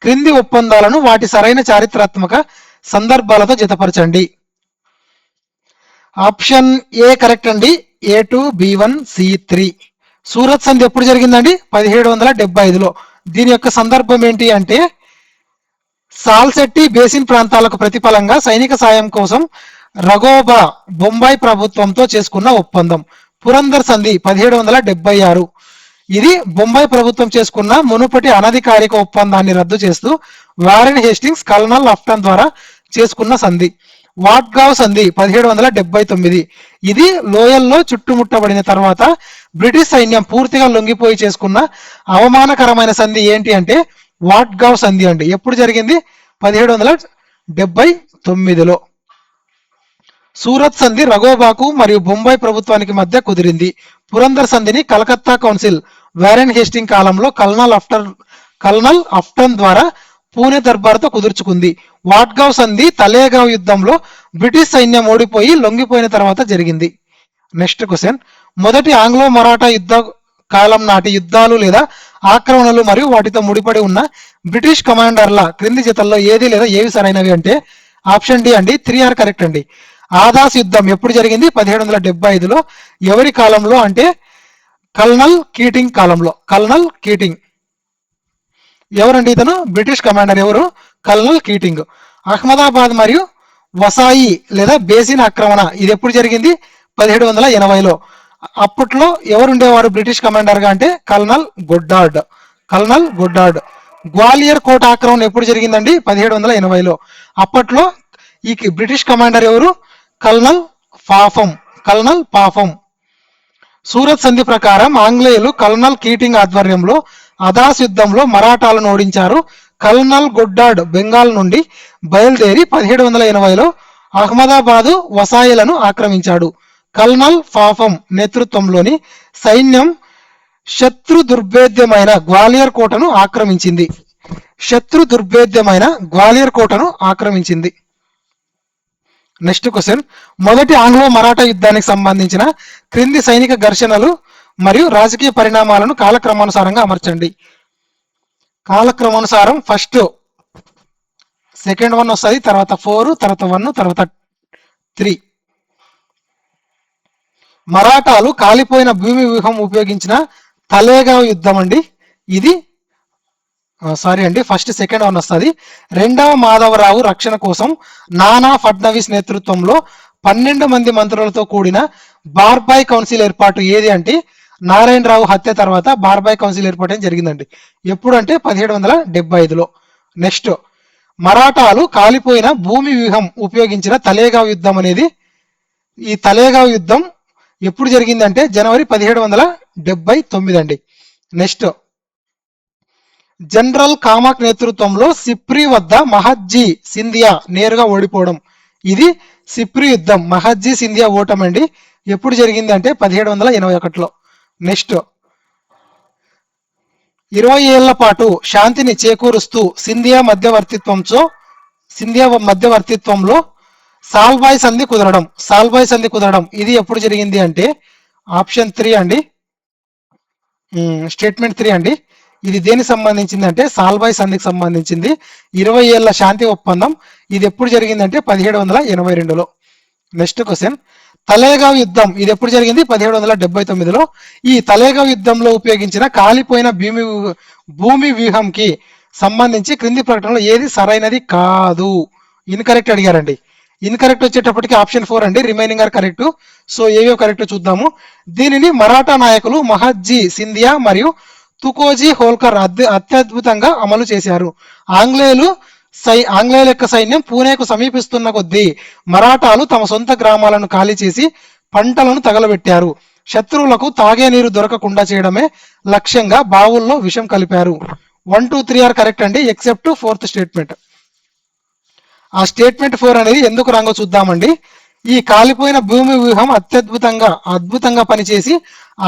క్రింది ఒప్పందాలను వాటి సరైన చారిత్రాత్మక సందర్భాలతో జతపరచండి. ఆప్షన్ ఏ కరెక్ట్ అండి. A2 B1 C3. సూరత్ సంధి ఎప్పుడు జరిగిందండి? 1775లో. దీని యొక్క సందర్భం ఏంటి అంటే సాల్సెట్టి బేసిన్ ప్రాంతాలకు ప్రతిఫలంగా సైనిక సాయం కోసం రఘోబా బొంబాయి ప్రభుత్వంతో చేసుకున్న ఒప్పందం. పురందర్ సంధి 1776. ఇది బొంబాయి ప్రభుత్వం చేసుకున్న మునుపటి అనధికారిక ఒప్పందాన్ని రద్దు చేస్తూ వారెన్ హేస్టింగ్స్ కల్నల్ అఫ్టన్ ద్వారా చేసుకున్న సంధి. వాట్గావ్ సంధి 1779. ఇది లోయల్లో చుట్టుముట్టబడిన తర్వాత బ్రిటిష్ సైన్యం పూర్తిగా లొంగిపోయి చేసుకున్న అవమానకరమైన సంధి ఏంటి అంటే వాట్గావ్ సంధి అండి. ఎప్పుడు జరిగింది? 1779లో. సూరత్ సంధి రఘోబాకు మరియు బొంబాయి ప్రభుత్వానికి మధ్య కుదిరింది. పురందర్ సంధిని కలకత్తా కౌన్సిల్ వారెన్ హేస్టింగ్ కాలంలో కల్నల్ అఫ్టన్ ద్వారా పూణే దర్బార్తో కుదుర్చుకుంది. వాట్గావ్ సంధి తలేగావ్ యుద్ధంలో బ్రిటిష్ సైన్యం ఓడిపోయి లొంగిపోయిన తర్వాత జరిగింది. నెక్స్ట్ క్వశ్చన్, మొదటి ఆంగ్లో మరాఠా యుద్ధ కాలం నాటి యుద్ధాలు లేదా ఆక్రమణలు మరియు వాటితో ముడిపడి ఉన్న బ్రిటిష్ కమాండర్ల క్రింది జతల్లో ఏది లేదా ఏవి సరైనవి అంటే ఆప్షన్ డి అండి. 3R కరెక్ట్ అండి. ఆదాస్ యుద్ధం ఎప్పుడు జరిగింది? 1775లో. ఎవరి కాలంలో అంటే కల్నల్ కీటింగ్ కాలంలో. కల్నల్ కీటింగ్ ఎవరండి? ఇతను బ్రిటిష్ కమాండర్. ఎవరు? Colonel Keating. అహ్మదాబాద్ మరియు వసాయి లేదా బేసిన్ ఆక్రమణ ఇది ఎప్పుడు జరిగింది? 1780లో. అప్పట్లో ఎవరుండేవారు బ్రిటిష్ కమాండర్ గా అంటే కల్నల్ గొడ్డార్డ్. కల్నల్ గొడ్డార్డ్. గ్వాలియర్ కోట ఆక్రమణ ఎప్పుడు జరిగిందండి? 1780లో. అప్పట్లో ఈ బ్రిటిష్ కమాండర్ ఎవరు? కల్నల్ పాఫం. కల్నల్ పాఫం. సూరత్ సంధి ప్రకారం ఆంగ్లేయులు కల్నల్ కీటింగ్ ఆధ్వర్యంలో అదాస్ యుద్ధంలో మరాఠాలను ఓడించారు. కల్నల్ గొడ్డార్డ్ బెంగాల్ నుండి బయలుదేరి 1780లో అహ్మదాబాదు వసాయిలను ఆక్రమించాడు. కల్నల్ పాఫం నేతృత్వంలోని సైన్యం శత్రు దుర్భేద్యమైన గ్వాలియర్ కోటను ఆక్రమించింది. శత్రు దుర్భేద్యమైన గ్వాలియర్ కోటను ఆక్రమించింది. నెక్స్ట్ క్వశ్చన్, మొదటి ఆంగ్లో మరాఠా యుద్ధానికి సంబంధించిన క్రింది సైనిక ఘర్షణలు మరియు రాజకీయ పరిణామాలను కాలక్రమానుసారంగా అమర్చండి. కాలక్రమానుసారం ఫస్ట్ సెకండ్ 1 వస్తుంది, తర్వాత 4, తర్వాత 1, తర్వాత 3. మరాఠాలు కాలిపోయిన భూమి వ్యూహం ఉపయోగించిన తలేగావ్ యుద్ధం అండి. ఇది సారీ అండి, ఫస్ట్ సెకండ్ 1 వస్తుంది. రెండవ మాధవరావు రక్షణ కోసం నానా ఫడ్నవీస్ నేతృత్వంలో 12 మంది మంత్రులతో కూడిన బార్బాయ్ కౌన్సిల్ ఏర్పాటు ఏది అంటే నారాయణరావు హత్య తర్వాత బార్బాయ్ కౌన్సిల్ ఏర్పాటు జరిగిందండి. ఎప్పుడు అంటే 1775లో. నెక్స్ట్, మరాఠాలు కాలిపోయిన భూమి వ్యూహం ఉపయోగించిన తలేగావ్ యుద్ధం అనేది ఈ తలేగావ్ యుద్ధం ఎప్పుడు జరిగిందంటే జనవరి 1779 అండి. నెక్స్ట్, జనరల్ కామాక్ నేతృత్వంలో సిప్రి వద్ద మహద్జీ సింధియా నేరుగా ఓడిపోవడం. ఇది సిప్రి యుద్ధం. మహద్జీ సింధియా ఓటం అండి. ఎప్పుడు జరిగింది అంటే 1781లో. నెక్స్ట్, 20 ఏళ్ల పాటు శాంతిని చేకూరుస్తూ సింధియా మధ్యవర్తిత్వంలో సాల్బాయ్ సంధి కుదరడం. సాల్బాయ్ సంధి కుదరడం ఇది ఎప్పుడు జరిగింది అంటే ఆప్షన్ 3 అండి. స్టేట్మెంట్ 3 అండి. ఇది దేనికి సంబంధించింది అంటే సాల్బాయ్ సంధికి సంబంధించింది. 20 ఏళ్ల శాంతి ఒప్పందం. ఇది ఎప్పుడు జరిగిందంటే 1782లో. నెక్స్ట్ క్వశ్చన్, తలేగావ్ యుద్ధం ఇది ఎప్పుడు జరిగింది? 1779లో. ఈ తలేగావ్ యుద్ధంలో ఉపయోగించిన కాలిపోయిన భూమి వ్యూహంకి సంబంధించి క్రింది ప్రకటనలో ఏది సరైనది కాదు? ఇన్కరెక్ట్ అడిగారండి. ఇన్కరెక్ట్ వచ్చేటప్పటికి ఆప్షన్ 4 అండి. Remaining are correct. సో ఏవో కరెక్ట్ చూద్దాము. దీనిని మరాఠా నాయకులు మహద్జీ సింధియా మరియు తుకోజీ హోల్కర్ అత్యద్భుతంగా అమలు చేశారు. ఆంగ్లేయుల యొక్క సైన్యం పూణేకు సమీపిస్తున్న కొద్దీ మరాఠాలు తమ సొంత గ్రామాలను ఖాళీ చేసి పంటలను తగలబెట్టారు. శత్రువులకు తాగే నీరు దొరకకుండా చేయడమే లక్ష్యంగా బావుల్లో విషం కలిపారు. 1, 2, 3 ఆర్ కరెక్ట్ అండి ఎక్సెప్ట్ 4th స్టేట్మెంట్. ఆ స్టేట్మెంట్ 4 అనేది ఎందుకు రాంగో చూద్దామండి. ఈ కాలిపోయిన భూమి వ్యూహం అద్భుతంగా పనిచేసి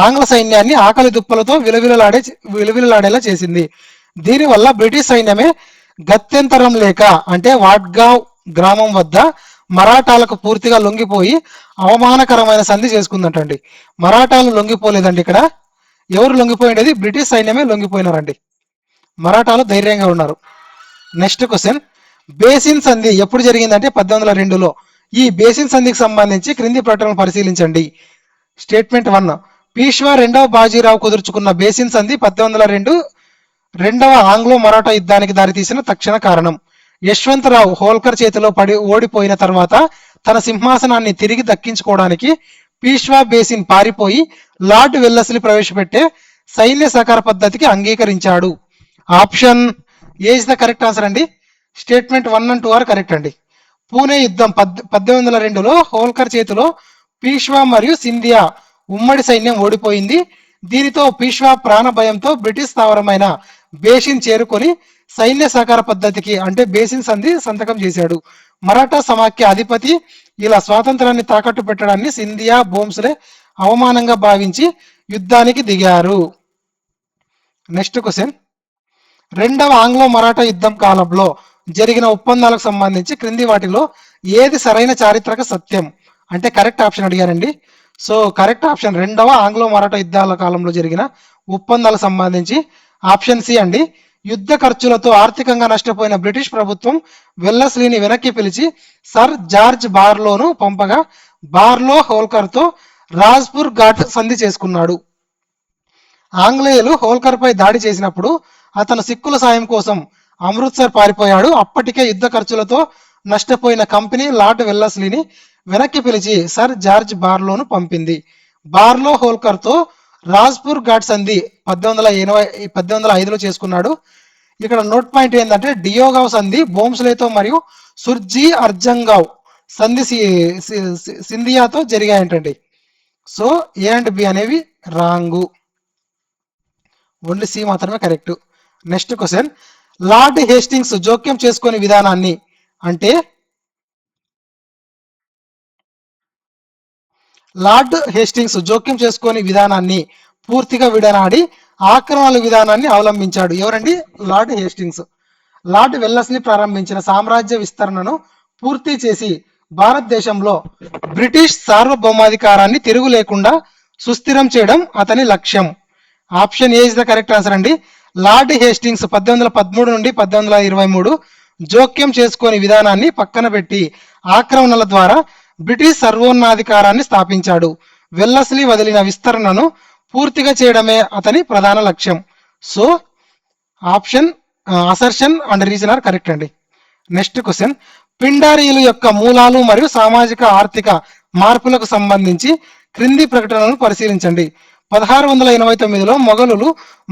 ఆంగ్ల సైన్యాన్ని ఆకలి దుప్పలతో విలువిలలాడేలా చేసింది. దీనివల్ల బ్రిటిష్ సైన్యమే గత్యంతరం లేక అంటే వాట్గావ్ గ్రామం వద్ద మరాఠాలకు పూర్తిగా లొంగిపోయి అవమానకరమైన సంధి చేసుకుందంటండి. మరాఠాలు లొంగిపోలేదండి. ఇక్కడ ఎవరు లొంగిపోయినది? బ్రిటిష్ సైన్యమే లొంగిపోయినారండి. మరాఠాలు ధైర్యంగా ఉన్నారు. నెక్స్ట్ క్వశ్చన్, బేసిన్ సంధి ఎప్పుడు జరిగిందంటే 1802లో. ఈ బేసిన్ సంధికి సంబంధించి క్రింది ప్రకటనలు పరిశీలించండి. స్టేట్మెంట్ 1, పీష్వా రెండవ బాజీరావు కుదుర్చుకున్న బేసిన్ సంధి 1802 రెండవ ఆంగ్లో మరాఠా యుద్ధానికి దారితీసిన తక్షణ కారణం. యశ్వంతరావు హోల్కర్ చేతిలో పడి ఓడిపోయిన తర్వాత తన సింహాసనాన్ని తిరిగి దక్కించుకోవడానికి పీష్వా బేసిన్ పారిపోయి లార్డ్ వెల్లస్లీ ప్రవేశపెట్టే సైన్య సహకార పద్ధతికి అంగీకరించాడు. Option A is the correct answer అండి. స్టేట్మెంట్ 1 and 2 ఆర్ కరెక్ట్ అండి. పూణే యుద్ధం 1802లో హోల్కర్ చేతిలో పీష్వా మరియు సింధియా ఉమ్మడి సైన్యం ఓడిపోయింది. దీనితో పీష్వా ప్రాణ భయంతో బ్రిటిష్ స్థావరమైన బేసిన్ చేరుకొని సైన్య సహకార పద్ధతికి అంటే బేసిన్ సంధి సంతకం చేశాడు. మరాఠా సమాఖ్య అధిపతి ఇలా స్వాతంత్రాన్ని తాకట్టు పెట్టడాన్ని సింధియా బోంస్లే అవమానంగా భావించి యుద్ధానికి దిగారు. నెక్స్ట్ క్వశ్చన్, రెండవ ఆంగ్లో మరాఠా యుద్ధం కాలంలో జరిగిన ఒప్పందాలకు సంబంధించి క్రింది వాటిలో ఏది సరైన చారిత్రక సత్యం అంటే కరెక్ట్ ఆప్షన్ అడిగారండి. సో కరెక్ట్ ఆప్షన్ రెండవ ఆంగ్లో మరాఠా యుద్ధాల కాలంలో జరిగిన ఒప్పందాలకు సంబంధించి ఆప్షన్ సి అండి. యుద్ధ ఖర్చులతో ఆర్థికంగా నష్టపోయిన బ్రిటిష్ ప్రభుత్వం వెల్లస్లీని వెనక్కి పిలిచి సర్ జార్జ్ బార్లోను పంపగా బార్లో హోల్కర్తో రాజ్పూర్ ఘాట్ సంధి చేసుకున్నాడు. ఆంగ్లేయులు హోల్కర్ పై దాడి చేసినప్పుడు అతను సిక్కుల సాయం కోసం అమృత్సర్ పారిపోయాడు. అప్పటికే యుద్ధ ఖర్చులతో నష్టపోయిన కంపెనీ లార్డ్ వెల్లస్లీని వెనక్కి పిలిచి సర్ జార్జ్ బార్లోను పంపింది. బార్లో హోల్కర్తో రాజ్పూర్ ఘాట్ సంధి 1805లో చేసుకున్నాడు. ఇక్కడ నోట్ పాయింట్ ఏంటంటే డియోగావ్ సంధి బోంస్లేతో మరియు సుర్జీ అర్జంగావ్ సంధి సింధియాతో జరిగాయంటండి. సో ఏ అండ్ బి అనేవి రాంగు, ఓన్లీ సి మాత్రమే correct. Next question, lord Hastings జోక్యం చేసుకునే విధానాన్ని అంటే లార్డ్ హేస్టింగ్స్ జోక్యం చేసుకునే విధానాన్ని పూర్తిగా విడనాడి ఆక్రమణ విధానాన్ని అవలంబించాడు. ఎవరండి? Lord Hastings. లార్డ్ వెల్లస్లీ ప్రారంభించిన సామ్రాజ్య విస్తరణను పూర్తి చేసి భారతదేశంలో బ్రిటిష్ సార్వభౌమాధికారాన్ని తిరుగు లేకుండా సుస్థిరం చేయడం అతని లక్ష్యం. Option A is the correct answer అండి. లార్డ్ హేస్టింగ్స్ 1813 నుండి 1823 జోక్యం చేసుకునే విధానాన్ని పక్కన పెట్టి ఆక్రమణల ద్వారా బ్రిటిష్ సర్వోన్నతాధికారాన్ని స్థాపించాడు. వెల్లస్లీ వదిలిన విస్తరణను పూర్తిగా చేయడమే అతని ప్రధాన లక్ష్యం. So option assertion and reason are correct అండి. నెక్స్ట్ క్వశ్చన్, పిండారీల యొక్క మూలాలు మరియు సామాజిక ఆర్థిక మార్పులకు సంబంధించి క్రింది ప్రకటనలను పరిశీలించండి. 1689లో మొఘలులు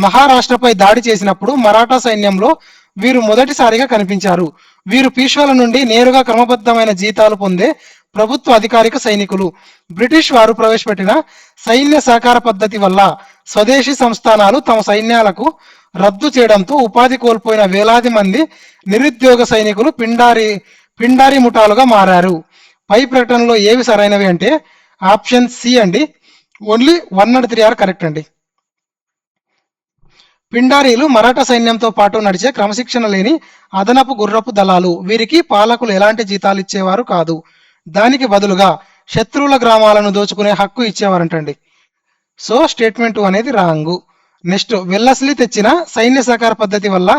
మహారాష్ట్రపై దాడి చేసినప్పుడు మరాఠా సైన్యంలో వీరు మొదటిసారిగా కనిపించారు. వీరు పీష్వాల నుండి నేరుగా క్రమబద్ధమైన జీతాలు పొందే ప్రభుత్వ అధికారిక సైనికులు. బ్రిటిష్ వారు ప్రవేశపెట్టిన సైన్య సహకార పద్ధతి వల్ల స్వదేశీ సంస్థానాలు తమ సైన్యాలకు రద్దు చేయడంతో ఉపాధి కోల్పోయిన వేలాది మంది నిరుద్యోగ సైనికులు పిండారీ ముఠాలుగా మారారు. పై ప్రకటనలో ఏవి సరైనవి అంటే ఆప్షన్ సి అండి. ఓన్లీ 1 and 3 ఆర్ కరెక్ట్ అండి. పిండారీలు మరాఠా సైన్యంతో పాటు నడిచే క్రమశిక్షణ లేని అదనపు గుర్రపు దళాలు. వీరికి పాలకులు ఎలాంటి జీతాలు ఇచ్చేవారు కాదు. దానికి బదులుగా శత్రువుల గ్రామాలను దోచుకునే హక్కు ఇచ్చేవారంటండి. సో స్టేట్మెంట్ 2 అనేది రాంగు. నెక్స్ట్, వెల్లస్లీ తెచ్చిన సైన్య సహకార పద్ధతి వల్ల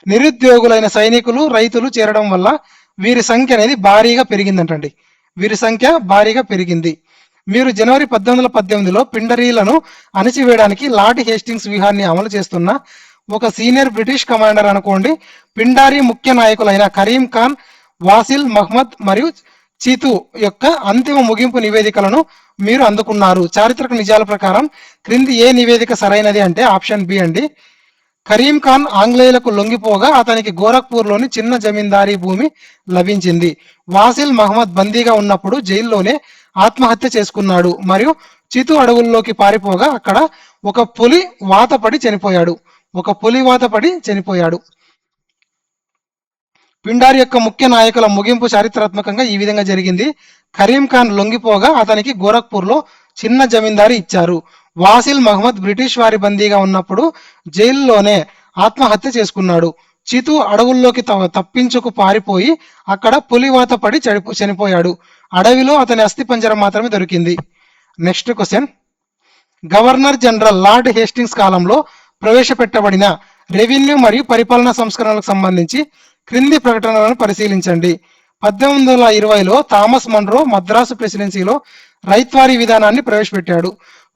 నిరుద్యోగులైన సైనికులు రైతులు చేరడం వల్ల వీరి సంఖ్య అనేది భారీగా పెరిగిందంటండి. వీరి సంఖ్య భారీగా పెరిగింది. మీరు జనవరి 1818లో పిండరీలను అణిచివేయడానికి లార్డ్ హేస్టింగ్స్ వ్యూహాన్ని అమలు చేస్తున్న ఒక సీనియర్ బ్రిటిష్ కమాండర్ అనుకోండి. పిండారీ ముఖ్య నాయకులైన కరీం ఖాన్, వాసిల్ మహ్మద్ మరియు చీతు యొక్క అంతిమ ముగింపు నివేదికలను మీరు అందుకున్నారు. చారిత్రక నిజాల ప్రకారం క్రింది ఏ నివేదిక సరైనది అంటే ఆప్షన్ బి అండి. కరీం ఖాన్ ఆంగ్లేయులకు లొంగిపోగా అతనికి గోరఖ్పూర్లోని చిన్న జమీందారీ భూమి లభించింది. వాసిల్ మహ్మద్ బందీగా ఉన్నప్పుడు జైల్లోనే ఆత్మహత్య చేసుకున్నాడు మరియు చితు అడవుల్లోకి పారిపోగా అక్కడ ఒక పులి వాతపడి చనిపోయాడు. పిండారి యొక్క ముఖ్య నాయకుల ముగింపు చారిత్రాత్మకంగా ఈ విధంగా జరిగింది. కరీం ఖాన్ లొంగిపోగా అతనికి గోరఖ్పూర్లో చిన్న జమీందారీ ఇచ్చారు. వాసిల్ మహ్మద్ బ్రిటిష్ వారి బందీగా ఉన్నప్పుడు జైల్లోనే ఆత్మహత్య చేసుకున్నాడు. చితు అడవుల్లోకి తప్పించుకు పారిపోయి అక్కడ పులివాత పడి చనిపోయాడు. అడవిలో అతని అస్థిపంజరం మాత్రమే దొరికింది. Next question, governor general lord Hastings కాలంలో ప్రవేశపెట్టబడిన రెవెన్యూ మరియు పరిపాలనా సంస్కరణలకు సంబంధించి క్రింది ప్రకటనలను పరిశీలించండి. 1820లో థామస్ మన్రో మద్రాసు ప్రెసిడెన్సీలో రైత్వారీ విధానాన్ని ప్రవేశపెట్టాడు.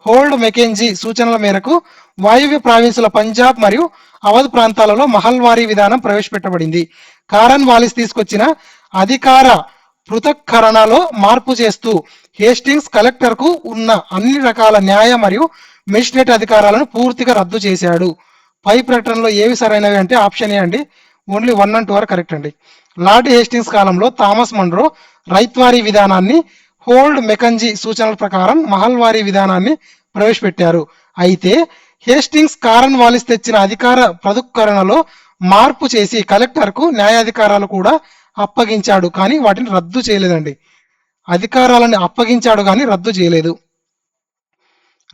హోల్డ్ మెకెంజీ సూచనల మేరకు వాయువ్య ప్రావిన్సుల పంజాబ్ మరియు అవధ్ ప్రాంతాలలో మహల్వారీ విధానం ప్రవేశపెట్టబడింది. కారన్ వాలిస్ తీసుకొచ్చిన అధికార పృథక్కరణలో మార్పు చేస్తూ హేస్టింగ్స్ కలెక్టర్కు ఉన్న అన్ని రకాల న్యాయ మరియు మెజిస్ట్రేట్ అధికారాలను పూర్తిగా రద్దు చేశాడు. పై ప్రకటనలో ఏవి సరైనవి అంటే ఆప్షన్ ఏ అండి, ఓన్లీ 1 and 2 ఆర్ కరెక్ట్ అండి. లార్డ్ హేస్టింగ్స్ కాలంలో థామస్ మన్రో రైత్వారీ విధానాన్ని, హోల్డ్ మెకంజీ సూచనల ప్రకారం మహల్వారీ విధానాన్ని ప్రవేశపెట్టారు. అయితే హేస్టింగ్స్ కారన్ వాలిస్ తెచ్చిన అధికార పృథక్కరణలో మార్పు చేసి కలెక్టర్కు న్యాయాధికారాలు కూడా అప్పగించాడు, కానీ వాటిని రద్దు చేయలేదండి. అధికారాలను అప్పగించాడు కానీ రద్దు చేయలేదు.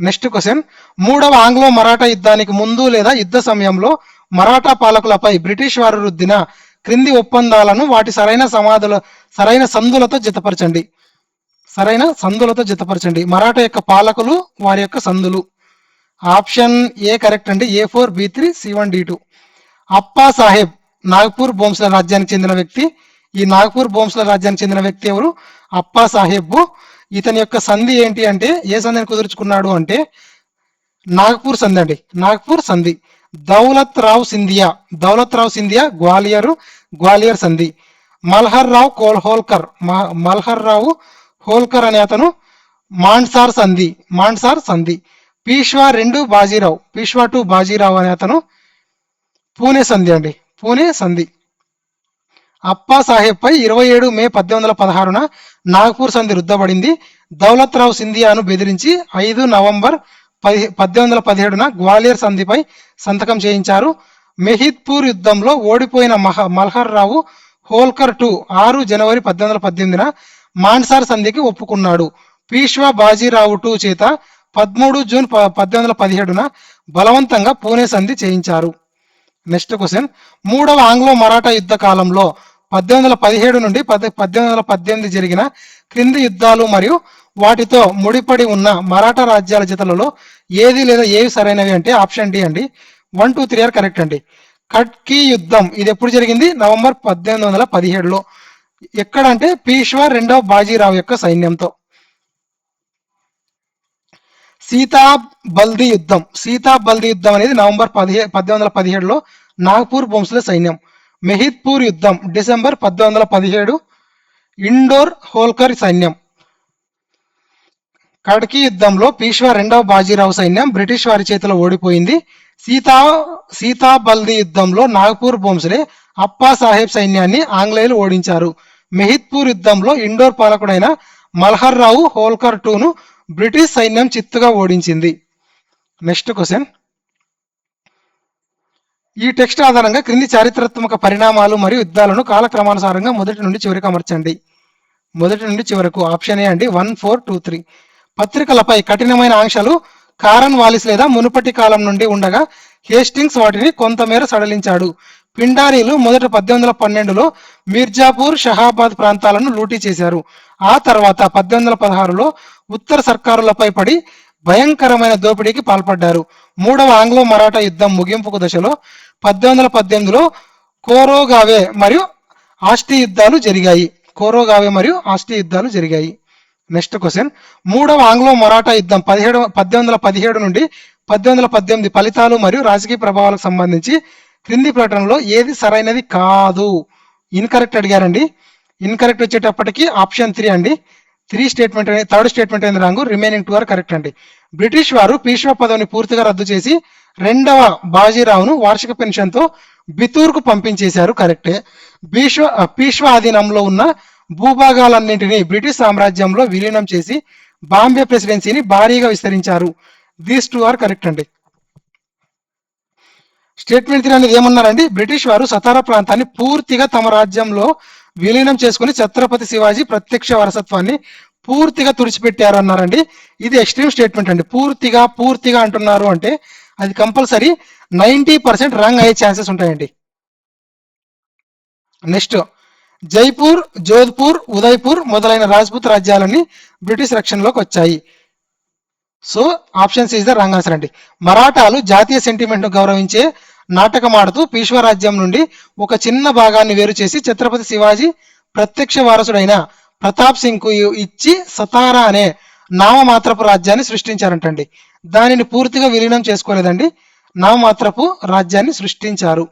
నెక్స్ట్ క్వశ్చన్, మూడవ ఆంగ్లో మరాఠా యుద్ధానికి ముందు లేదా యుద్ధ సమయంలో మరాఠా పాలకులపై బ్రిటిష్ వారు రుద్దిన క్రింది ఒప్పందాలను వాటి సరైన సందులతో జతపరచండి. మరాఠా యొక్క పాలకులు, వారి యొక్క సందులు. ఆప్షన్ ఏ కరెక్ట్ అండి, A4 B3 C1 D2. అప్పా సాహెబ్ నాగపూర్ బోంస్ల రాజ్యానికి చెందిన వ్యక్తి. ఈ నాగపూర్ బోంస్ల రాజ్యానికి చెందిన వ్యక్తి ఎవరు? అప్పా సాహెబ్. ఇతని యొక్క సంధి ఏంటి అంటే, ఏ సంధిని కుదుర్చుకున్నాడు అంటే నాగపూర్ సంధి అండి, నాగపూర్ సంధి. దౌలత్ రావ్ సింధియా గ్వాలియర్ సంధి. మల్హర్ రావు హోల్కర్ అనే అతను మాండ్సార్ సంధి. పీష్వా 2 బాజీరావు అనే అతను పూణే సంధి. అప్పా సాహెబ్ పై 27 మే 1816న నాగపూర్ సంధి రుద్దబడింది. దౌలత్ రావ్ సింధియాను బెదిరించి 5 నవంబర్ 1817న గ్వాలియర్ సంధిపై సంతకం చేయించారు. మెహిద్పూర్ యుద్ధంలో ఓడిపోయిన మల్హర్ రావు హోల్కర్ 6 జనవరి 1818న మాండ్సార్ సంధికి ఒప్పుకున్నాడు. పీష్వా బాజీరావు 2 చేత 13 జూన్ 1817న బలవంతంగా పూణే సంధి చేయించారు. నెక్స్ట్ క్వశ్చన్, మూడవ ఆంగ్లో మరాఠా యుద్ధ కాలంలో 1817 నుండి 1818 జరిగిన క్రింది యుద్ధాలు మరియు వాటితో ముడిపడి ఉన్న మరాఠా రాజ్యాల జతలలో ఏది లేదా ఏవి సరైనవి అంటే ఆప్షన్ డి అండి, 1, 2, 3 ఆర్ కరెక్ట్ అండి. కట్కీ యుద్ధం ఇది ఎప్పుడు జరిగింది? నవంబర్ 1817లో. ఎక్కడంటే పీష్వా 2వ బాజీరావు యొక్క సైన్యంతో. సీతాబల్దీ యుద్ధం అనేది నవంబర్ 1817లో నాగపూర్ బోంస్లే సైన్యం. మెహిద్పూర్ యుద్ధం డిసెంబర్ 1817 ఇండోర్ హోల్కర్ సైన్యం. కడ్కీ యుద్ధంలో పీష్వా 2వ బాజీరావు సైన్యం బ్రిటిష్ వారి చేతిలో ఓడిపోయింది. సీతాబల్దీ యుద్ధంలో నాగపూర్ బోంస్లే అప్పా సాహెబ్ సైన్యాన్ని ఆంగ్లేయులు ఓడించారు. మెహిద్పూర్ యుద్ధంలో ఇండోర్ పాలకుడైన మల్హర్ రావు హోల్కర్ 2ను బ్రిటిష్ సైన్యం చిత్తుగా ఓడించింది. నెక్స్ట్ క్వశ్చన్, ఈ టెక్స్ట్ ఆధారంగా క్రింది చారిత్రాత్మక పరిణామాలు మరియు యుద్ధాలను కాలక్రమానుసారంగా మొదటి నుండి చివరికి అమర్చండి. ఆప్షన్ ఏ అండి, 1, 4, 2, 3. పత్రికలపై కఠినమైన ఆంక్షలు కారన్ వాలిస్ లేదా మునుపటి కాలం నుండి ఉండగా హేస్టింగ్స్ వాటిని కొంతమేర సడలించాడు. పిండారీలు మొదట 1812లో మీర్జాపూర్, షహాబాద్ ప్రాంతాలను లూటీ చేశారు. ఆ తర్వాత 1816లో ఉత్తర సర్కారులపై పడి భయంకరమైన దోపిడీకి పాల్పడ్డారు. మూడవ ఆంగ్లో మరాఠా యుద్ధం ముగింపుకు దశలో 1818లో కోరోగావే మరియు ఆస్టి యుద్ధాలు జరిగాయి. నెక్స్ట్ క్వశ్చన్, మూడవ ఆంగ్లో మరాఠా యుద్ధం 1817 నుండి 1818 ఫలితాలు మరియు రాజకీయ ప్రభావాలకు సంబంధించి క్రింది ప్రకటనలో ఏది సరైనది కాదు? ఇన్కరెక్ట్ అడిగారండి. ఇన్కరెక్ట్ వచ్చేటప్పటికి ఆప్షన్ 3 అండి. థర్డ్ స్టేట్మెంట్ అనేది రాంగ్, రిమైనింగ్ 2 ఆర్ కరెక్ట్ అండి. బ్రిటిష్ వారు పీష్వా పదవిని పూర్తిగా రద్దు చేసి 2వ బాజీరావును వార్షిక పెన్షన్తో బితూర్కు పంపించేశారు, కరెక్టే. పీష్వా ఆధీనంలో ఉన్న భూభాగాలన్నింటినీ బ్రిటిష్ సామ్రాజ్యంలో విలీనం చేసి బాంబే ప్రెసిడెన్సీని భారీగా విస్తరించారు. దీస్ 2 ఆర్ కరెక్ట్ అండి. స్టేట్మెంట్ 3 అనేది ఏమన్నారండి? బ్రిటిష్ వారు సతారా ప్రాంతాన్ని పూర్తిగా తమ రాజ్యంలో విలీనం చేసుకుని ఛత్రపతి శివాజీ ప్రత్యక్ష వారసత్వాన్ని పూర్తిగా తుడిచిపెట్టారు అన్నారండి. ఇది ఎక్స్ట్రీమ్ స్టేట్మెంట్ అండి. పూర్తిగా అంటున్నారు అంటే అది కంపల్సరీ 90% రాంగ్ అయ్యే ఛాన్సెస్ ఉంటాయండి. నెక్స్ట్, జైపూర్, జోధ్పూర్, ఉదయ్పూర్ మొదలైన రాజ్పుత్ రాజ్యాలన్నీ బ్రిటిష్ రక్షణలోకి వచ్చాయి. So option C is the wrong answer అండి. మరాఠాలు జాతీయ సెంటిమెంట్ ను గౌరవించే నాటకమాడుతూ పీష్వా రాజ్యం నుండి ఒక చిన్న భాగాన్ని వేరు చేసి ఛత్రపతి శివాజీ ప్రత్యక్ష వారసుడైన ప్రతాప్ సింగ్ కు ఇచ్చి సతారా అనే నామమాత్రపు రాజ్యాన్ని సృష్టించారంటండి. దానిని పూర్తిగా విలీనం చేసుకోలేదండి, నామమాత్రపు రాజ్యాన్ని సృష్టించారు.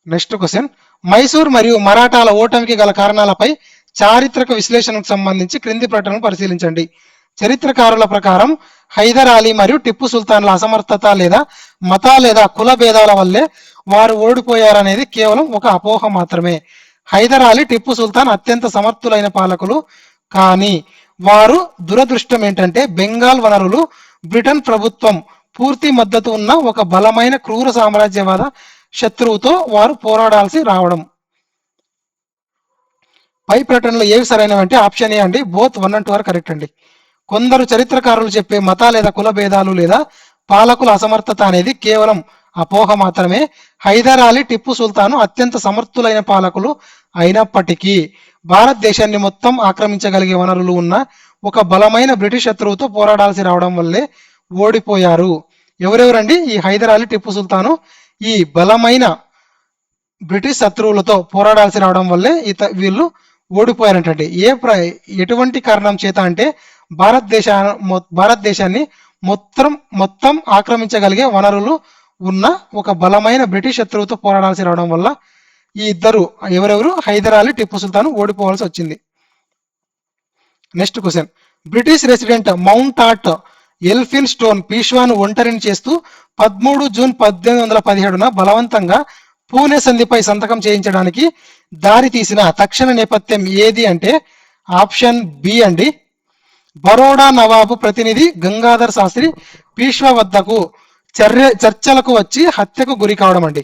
నెక్స్ట్ క్వశ్చన్, మైసూర్ మరియు మరాఠాల ఓటమికి గల కారణాలపై చారిత్రక విశ్లేషణకు సంబంధించి క్రింది ప్రకటనను పరిశీలించండి. చరిత్రకారుల ప్రకారం హైదర్ అలీ మరియు టిప్పు సుల్తాన్ల అసమర్థత లేదా మత లేదా కుల భేదాల వల్లే వారు ఓడిపోయారనేది కేవలం ఒక అపోహ మాత్రమే. హైదర్ అలీ టిప్పు సుల్తాన్ అత్యంత సమర్థులైన పాలకులు, కానీ వారు దురదృష్టం ఏంటంటే బెంగాల్ వనరులు బ్రిటన్ ప్రభుత్వం పూర్తి మద్దతు ఉన్న ఒక బలమైన క్రూర సామ్రాజ్యవాద శత్రువుతో వారు పోరాడాల్సి రావడం. పై ప్రకటనలో ఏవి సరైనవంటే ఆప్షన్ ఏ అండి, బోత్ 1 and 2 ఆర్ కరెక్ట్ అండి. కొందరు చరిత్రకారులు చెప్పే మత లేదా కుల భేదాలు లేదా పాలకుల అసమర్థత అనేది కేవలం అపోహ మాత్రమే. హైదర్ అలీ టిప్పు సుల్తాను అత్యంత సమర్థులైన పాలకులు అయినప్పటికీ భారతదేశాన్ని మొత్తం ఆక్రమించగలిగే వనరులు ఉన్న ఒక బలమైన బ్రిటిష్ శత్రువుతో పోరాడాల్సి రావడం వల్లే ఓడిపోయారు. ఎవరెవరండి? ఈ హైదర్ అలీ టిప్పు సుల్తాను ఈ బలమైన బ్రిటిష్ శత్రువులతో పోరాడాల్సి రావడం వల్లే వీళ్ళు ఓడిపోయారంటండి. ఎటువంటి కారణం చేత అంటే భారతదేశాన్ని మొత్తం ఆక్రమించగలిగే వనరులు ఉన్న ఒక బలమైన బ్రిటిష్ శత్రువుతో పోరాడాల్సి రావడం వల్ల ఈ ఇద్దరు ఎవరెవరు హైదర్ అలీ టిప్పు సుల్తాన్ ఓడిపోవాల్సి వచ్చింది. Next question, British resident Mountstuart Elphinstone పీష్వాను ఒంటరిని చేస్తూ 13 జూన్ 1817న బలవంతంగా పూణే సంధిపై సంతకం చేయించడానికి దారి తీసిన తక్షణ నేపథ్యం ఏది అంటే ఆప్షన్ బి అండి, బరోడా నవాబు ప్రతినిధి గంగాధర్ శాస్త్రి పీష్వా వద్దకు చర్చలకు వచ్చి హత్యకు గురి కావడం అండి.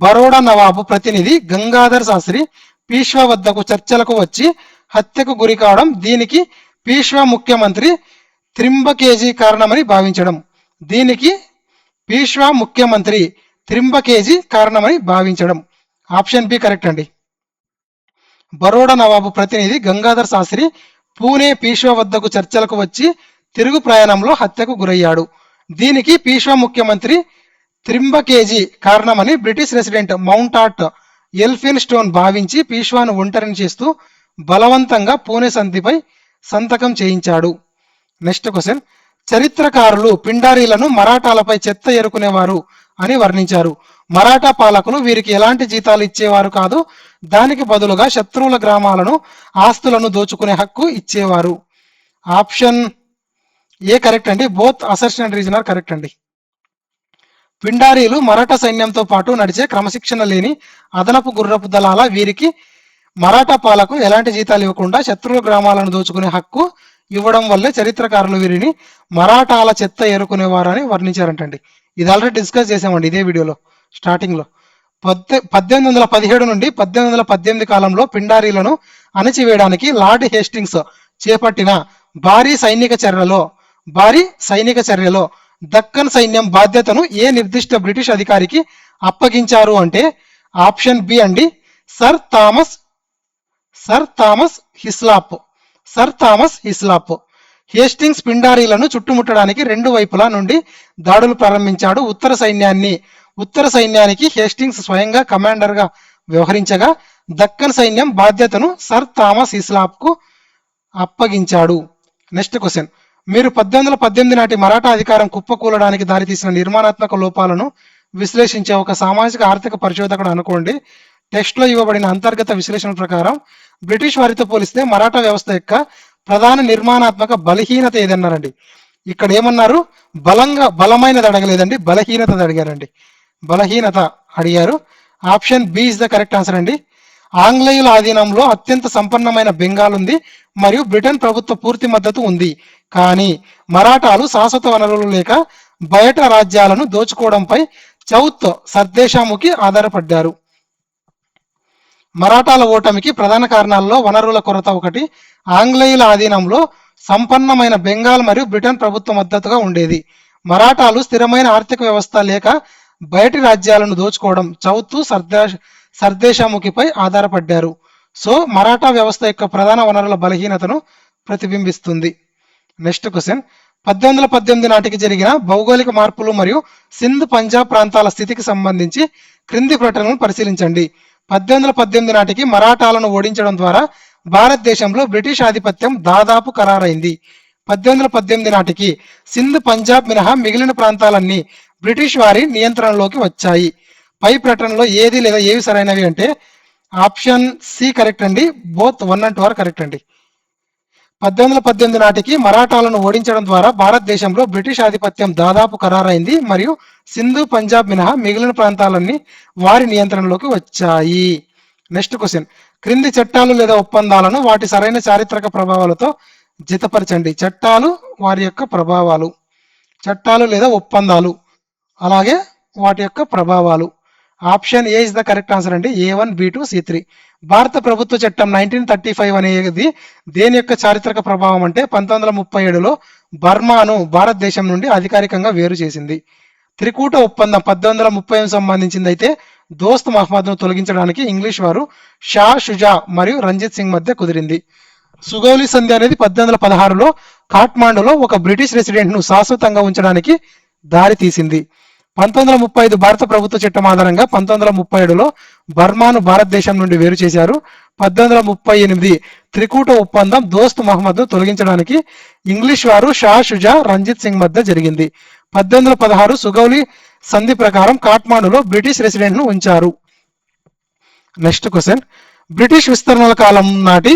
బరోడా నవాబు ప్రతినిధి గంగాధర్ శాస్త్రి పీష్వా వద్దకు చర్చలకు వచ్చి హత్యకు గురి కావడం, దీనికి పీష్వా ముఖ్యమంత్రి త్రింబకేజీ కారణమని భావించడం. దీనికి పీష్వా ముఖ్యమంత్రి త్రింబకేజీ కారణమని భావించడం. ఆప్షన్ బి కరెక్ట్ అండి. బరోడా నవాబు ప్రతినిధి గంగాధర్ శాస్త్రి పూణే పీష్వా వద్దకు చర్చలకు వచ్చి తిరుగు ప్రయాణంలో హత్యకు గురయ్యాడు. దీనికి పీష్వా ముఖ్యమంత్రి త్రింబకేజీ కారణమని British resident Mountstuart Elphinstone భావించి పీష్వాను ఒంటరిని చేస్తూ బలవంతంగా పూణే సంధిపై సంతకం చేయించాడు. నెక్స్ట్ క్వశ్చన్, చరిత్రకారులు పిండారీలను మరాఠాలపై చెత్త ఎరుకునేవారు అని వర్ణించారు. మరాఠా పాలకులు వీరికి ఎలాంటి జీతాలు ఇచ్చేవారు కాదు, దానికి బదులుగా శత్రువుల గ్రామాలను ఆస్తులను దోచుకునే హక్కు ఇచ్చేవారు. ఆప్షన్ ఏ కరెక్ట్ అండి, both assertion and reason are correct అండి. పిండారీలు మరాఠా సైన్యంతో పాటు నడిచే క్రమశిక్షణ లేని అదనపు గుర్రపు దళాల, వీరికి మరాఠా పాలకు ఎలాంటి జీతాలు ఇవ్వకుండా శత్రువుల గ్రామాలను దోచుకునే హక్కు ఇవ్వడం వల్లే చరిత్రకారులు వీరిని మరాఠాల చెత్త ఏరుకునేవారని వర్ణించారంటండి. ఇది ఆల్రెడీ డిస్కస్ చేసామండి ఇదే వీడియోలో స్టార్టింగ్ లో. 1817 నుండి 1818 కాలంలో పిండారీలను అణచివేయడానికి లార్డ్ హేస్టింగ్స్ చేపట్టిన భారీ సైనిక చర్యలో దక్కన్ సైన్యం బాధ్యతను ఏ నిర్దిష్ట బ్రిటిష్ అధికారికి అప్పగించారు అంటే ఆప్షన్ బి అండి, సర్ థామస్ హిస్లాప్. హేస్టింగ్స్ పిండారీలను చుట్టుముట్టడానికి 2 వైపులా నుండి దాడులు ప్రారంభించాడు. ఉత్తర సైన్యానికి హేస్టింగ్స్ స్వయంగా కమాండర్ గా వ్యవహరించగా దక్కన్ సైన్యం బాధ్యతను సర్ థామస్ హిస్లాప్ కు అప్పగించాడు. నెక్స్ట్ క్వశ్చన్, మీరు 1818 నాటి మరాఠా అధికారం కుప్పకూలడానికి దారితీసిన నిర్మాణాత్మక లోపాలను విశ్లేషించే ఒక సామాజిక ఆర్థిక పరిశోధకుడు అనుకోండి. టెక్స్ట్ లో ఇవ్వబడిన అంతర్గత విశ్లేషణ ప్రకారం బ్రిటిష్ వారితో పోలిస్తే మరాఠా వ్యవస్థ యొక్క ప్రధాన నిర్మాణాత్మక బలహీనత ఏదన్నారండి. ఇక్కడ ఏమన్నారు, బలమైనది అడగలేదండి, బలహీనత అడిగారు. Option B is the correct answer అండి. ఆంగ్లేయుల ఆధీనంలో అత్యంత సంపన్నమైన బెంగాల్ ఉంది మరియు బ్రిటన్ ప్రభుత్వ పూర్తి మద్దతు ఉంది, కానీ మరాఠాలు శాశ్వత వనరులు లేక బయట రాజ్యాలను దోచుకోవడంపై చౌత్ సర్దేశాముకి ఆధారపడ్డారు. మరాఠాల ఓటమికి ప్రధాన కారణాల్లో వనరుల కొరత ఒకటి, ఆంగ్లేయుల ఆధీనంలో సంపన్నమైన బెంగాల్ మరియు బ్రిటన్ ప్రభుత్వ మద్దతుగా ఉండేది. మరాఠాలు స్థిరమైన ఆర్థిక వ్యవస్థ లేక బయటి రాజ్యాలను దోచుకోవడం చౌత్ సర్దేశాముఖిపై ఆధారపడ్డారు. సో మరాఠా వ్యవస్థ యొక్క ప్రధాన వనరుల బలహీనతను ప్రతిబింబిస్తుంది. నెక్స్ట్ క్వశ్చన్, 1818 నాటికి జరిగిన భౌగోళిక మార్పులు మరియు సింధ్ పంజాబ్ ప్రాంతాల స్థితికి సంబంధించి క్రింది ప్రకటనలను పరిశీలించండి. 1818 నాటికి మరాఠాలను ఓడించడం ద్వారా భారతదేశంలో బ్రిటిష్ ఆధిపత్యం దాదాపు ఖరారైంది. 1818 నాటికి సింధ్ పంజాబ్ మినహా మిగిలిన ప్రాంతాలన్నీ బ్రిటిష్ వారి నియంత్రణలోకి వచ్చాయి. పై ప్రకటనలో ఏది లేదా ఏవి సరైనవి అంటే ఆప్షన్ సి కరెక్ట్ అండి. బోత్ 1 and 2 ఆర్ కరెక్ట్ అండి. 1818 నాటికి మరాఠాలను ఓడించడం ద్వారా భారతదేశంలో బ్రిటిష్ ఆధిపత్యం దాదాపు ఖరారైంది మరియు సింధు పంజాబ్ మినహా మిగిలిన ప్రాంతాలన్నీ వారి నియంత్రణలోకి వచ్చాయి. నెక్స్ట్ క్వశ్చన్, క్రింది చట్టాలు లేదా ఒప్పందాలను వాటి సరైన చారిత్రక ప్రభావాలతో జతపరచండి. చట్టాలు, వారి యొక్క ప్రభావాలు. చట్టాలు లేదా ఒప్పందాలు, అలాగే వాటి యొక్క ప్రభావాలు. Option A is the correct answer అండి. A1, B2, C3. భారత ప్రభుత్వ చట్టం 1935 అనేది దేని యొక్క చారిత్రక ప్రభావం అంటే 1937లో బర్మాను భారతదేశం నుండి అధికారికంగా వేరు చేసింది. త్రికూట ఒప్పందం 1830 సంబంధించింది అయితే దోస్త్ మహమ్మద్ను తొలగించడానికి ఇంగ్లీష్ వారు షా షుజా మరియు రంజిత్ సింగ్ మధ్య కుదిరింది. సుగౌలి సంధి అనేది 1816లో కాఠ్మాండులో ఒక బ్రిటిష్ రెసిడెంట్ ను శాశ్వతంగా ఉంచడానికి దారి తీసింది. 1935 భారత ప్రభుత్వ చట్టం ఆధారంగా 1937లో బర్మాను భారతదేశం నుండి వేరు చేశారు. 1838 త్రికూట ఒప్పందం దోస్త్ మహమ్మద్ను తొలగించడానికి ఇంగ్లీష్ వారు షా షుజా రంజిత్ సింగ్ మధ్య జరిగింది. 1816 సుగౌలి సంధి ప్రకారం కాఠ్మాండులో బ్రిటిష్ రెసిడెంట్ ను ఉంచారు. నెక్స్ట్ క్వశ్చన్, బ్రిటిష్ విస్తరణల కాలం నాటి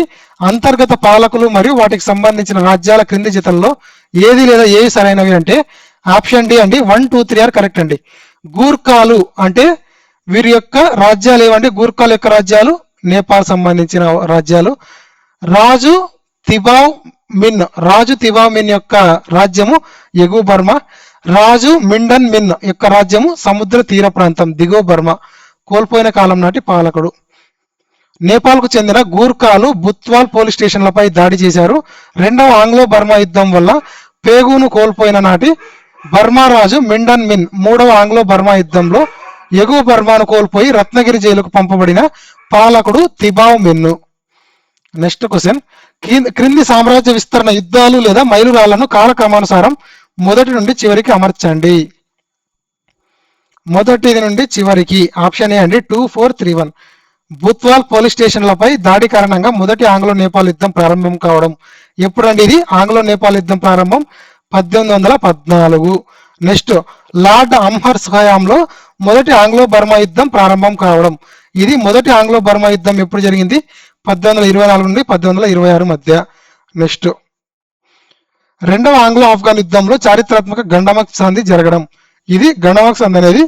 అంతర్గత పాలకులు మరియు వాటికి సంబంధించిన రాజ్యాల క్రింది జతల్లో ఏది లేదా ఏవి సరైనవి అంటే ఆప్షన్ డి అండి. 1, 2, 3 ఆర్ కరెక్ట్ అండి. గూర్ఖాలు అంటే వీరి యొక్క రాజ్యాలు ఏవండి? గూర్ఖాల యొక్క రాజ్యాలు నేపాల్ సంబంధించిన రాజ్యాలు. రాజు తిబావ్ మిన్ యొక్క రాజ్యము ఎగువ బర్మా. రాజు మిండన్ మిన్ యొక్క రాజ్యము సముద్ర తీర ప్రాంతం దిగువ బర్మా. కోల్పోయిన కాలం నాటి పాలకుడు. నేపాల్కు చెందిన గూర్ఖాలు బుత్వాల్ పోలీస్ స్టేషన్లపై దాడి చేశారు. రెండవ ఆంగ్లో బర్మా యుద్ధం వల్ల పేగును కోల్పోయిన నాటి బర్మా రాజు మిండన్ మిన్ మూడవ ఆంగ్లో బర్మా యుద్ధంలో ఎగువ బర్మాను కోల్పోయి రత్నగిరి జైలుకు పంపబడిన పాలకుడు తిబావ్ మిన్ను. నెక్స్ట్ క్వశ్చన్, క్రింది సామ్రాజ్య విస్తరణ యుద్ధాలు లేదా మైలురాళ్లను కాలక్రమానుసారం మొదటి నుండి చివరికి అమర్చండి. మొదటిది నుండి చివరికి ఆప్షన్ ఏ అండి. 2, 4, 3, 1. బుత్వాల్ పోలీస్ స్టేషన్లపై దాడి కారణంగా మొదటి ఆంగ్లో నేపాల్ యుద్ధం ప్రారంభం కావడం. ఎప్పుడండి ఇది? ఆంగ్లో నేపాల్ యుద్ధం ప్రారంభం 1814. నెక్స్ట్, లార్డ్ అమ్హర్స్ హయాంలో మొదటి ఆంగ్లో బర్మా యుద్ధం ప్రారంభం కావడం. ఇది మొదటి ఆంగ్లో బర్మా యుద్ధం ఎప్పుడు జరిగింది? 1824 నుండి 1826 మధ్య. నెక్స్ట్, రెండవ ఆంగ్లో ఆఫ్ఘన్ యుద్ధంలో చారిత్రాత్మక గండమక్ సంధి జరగడం. ఇది గండమక్ సంధి అనేది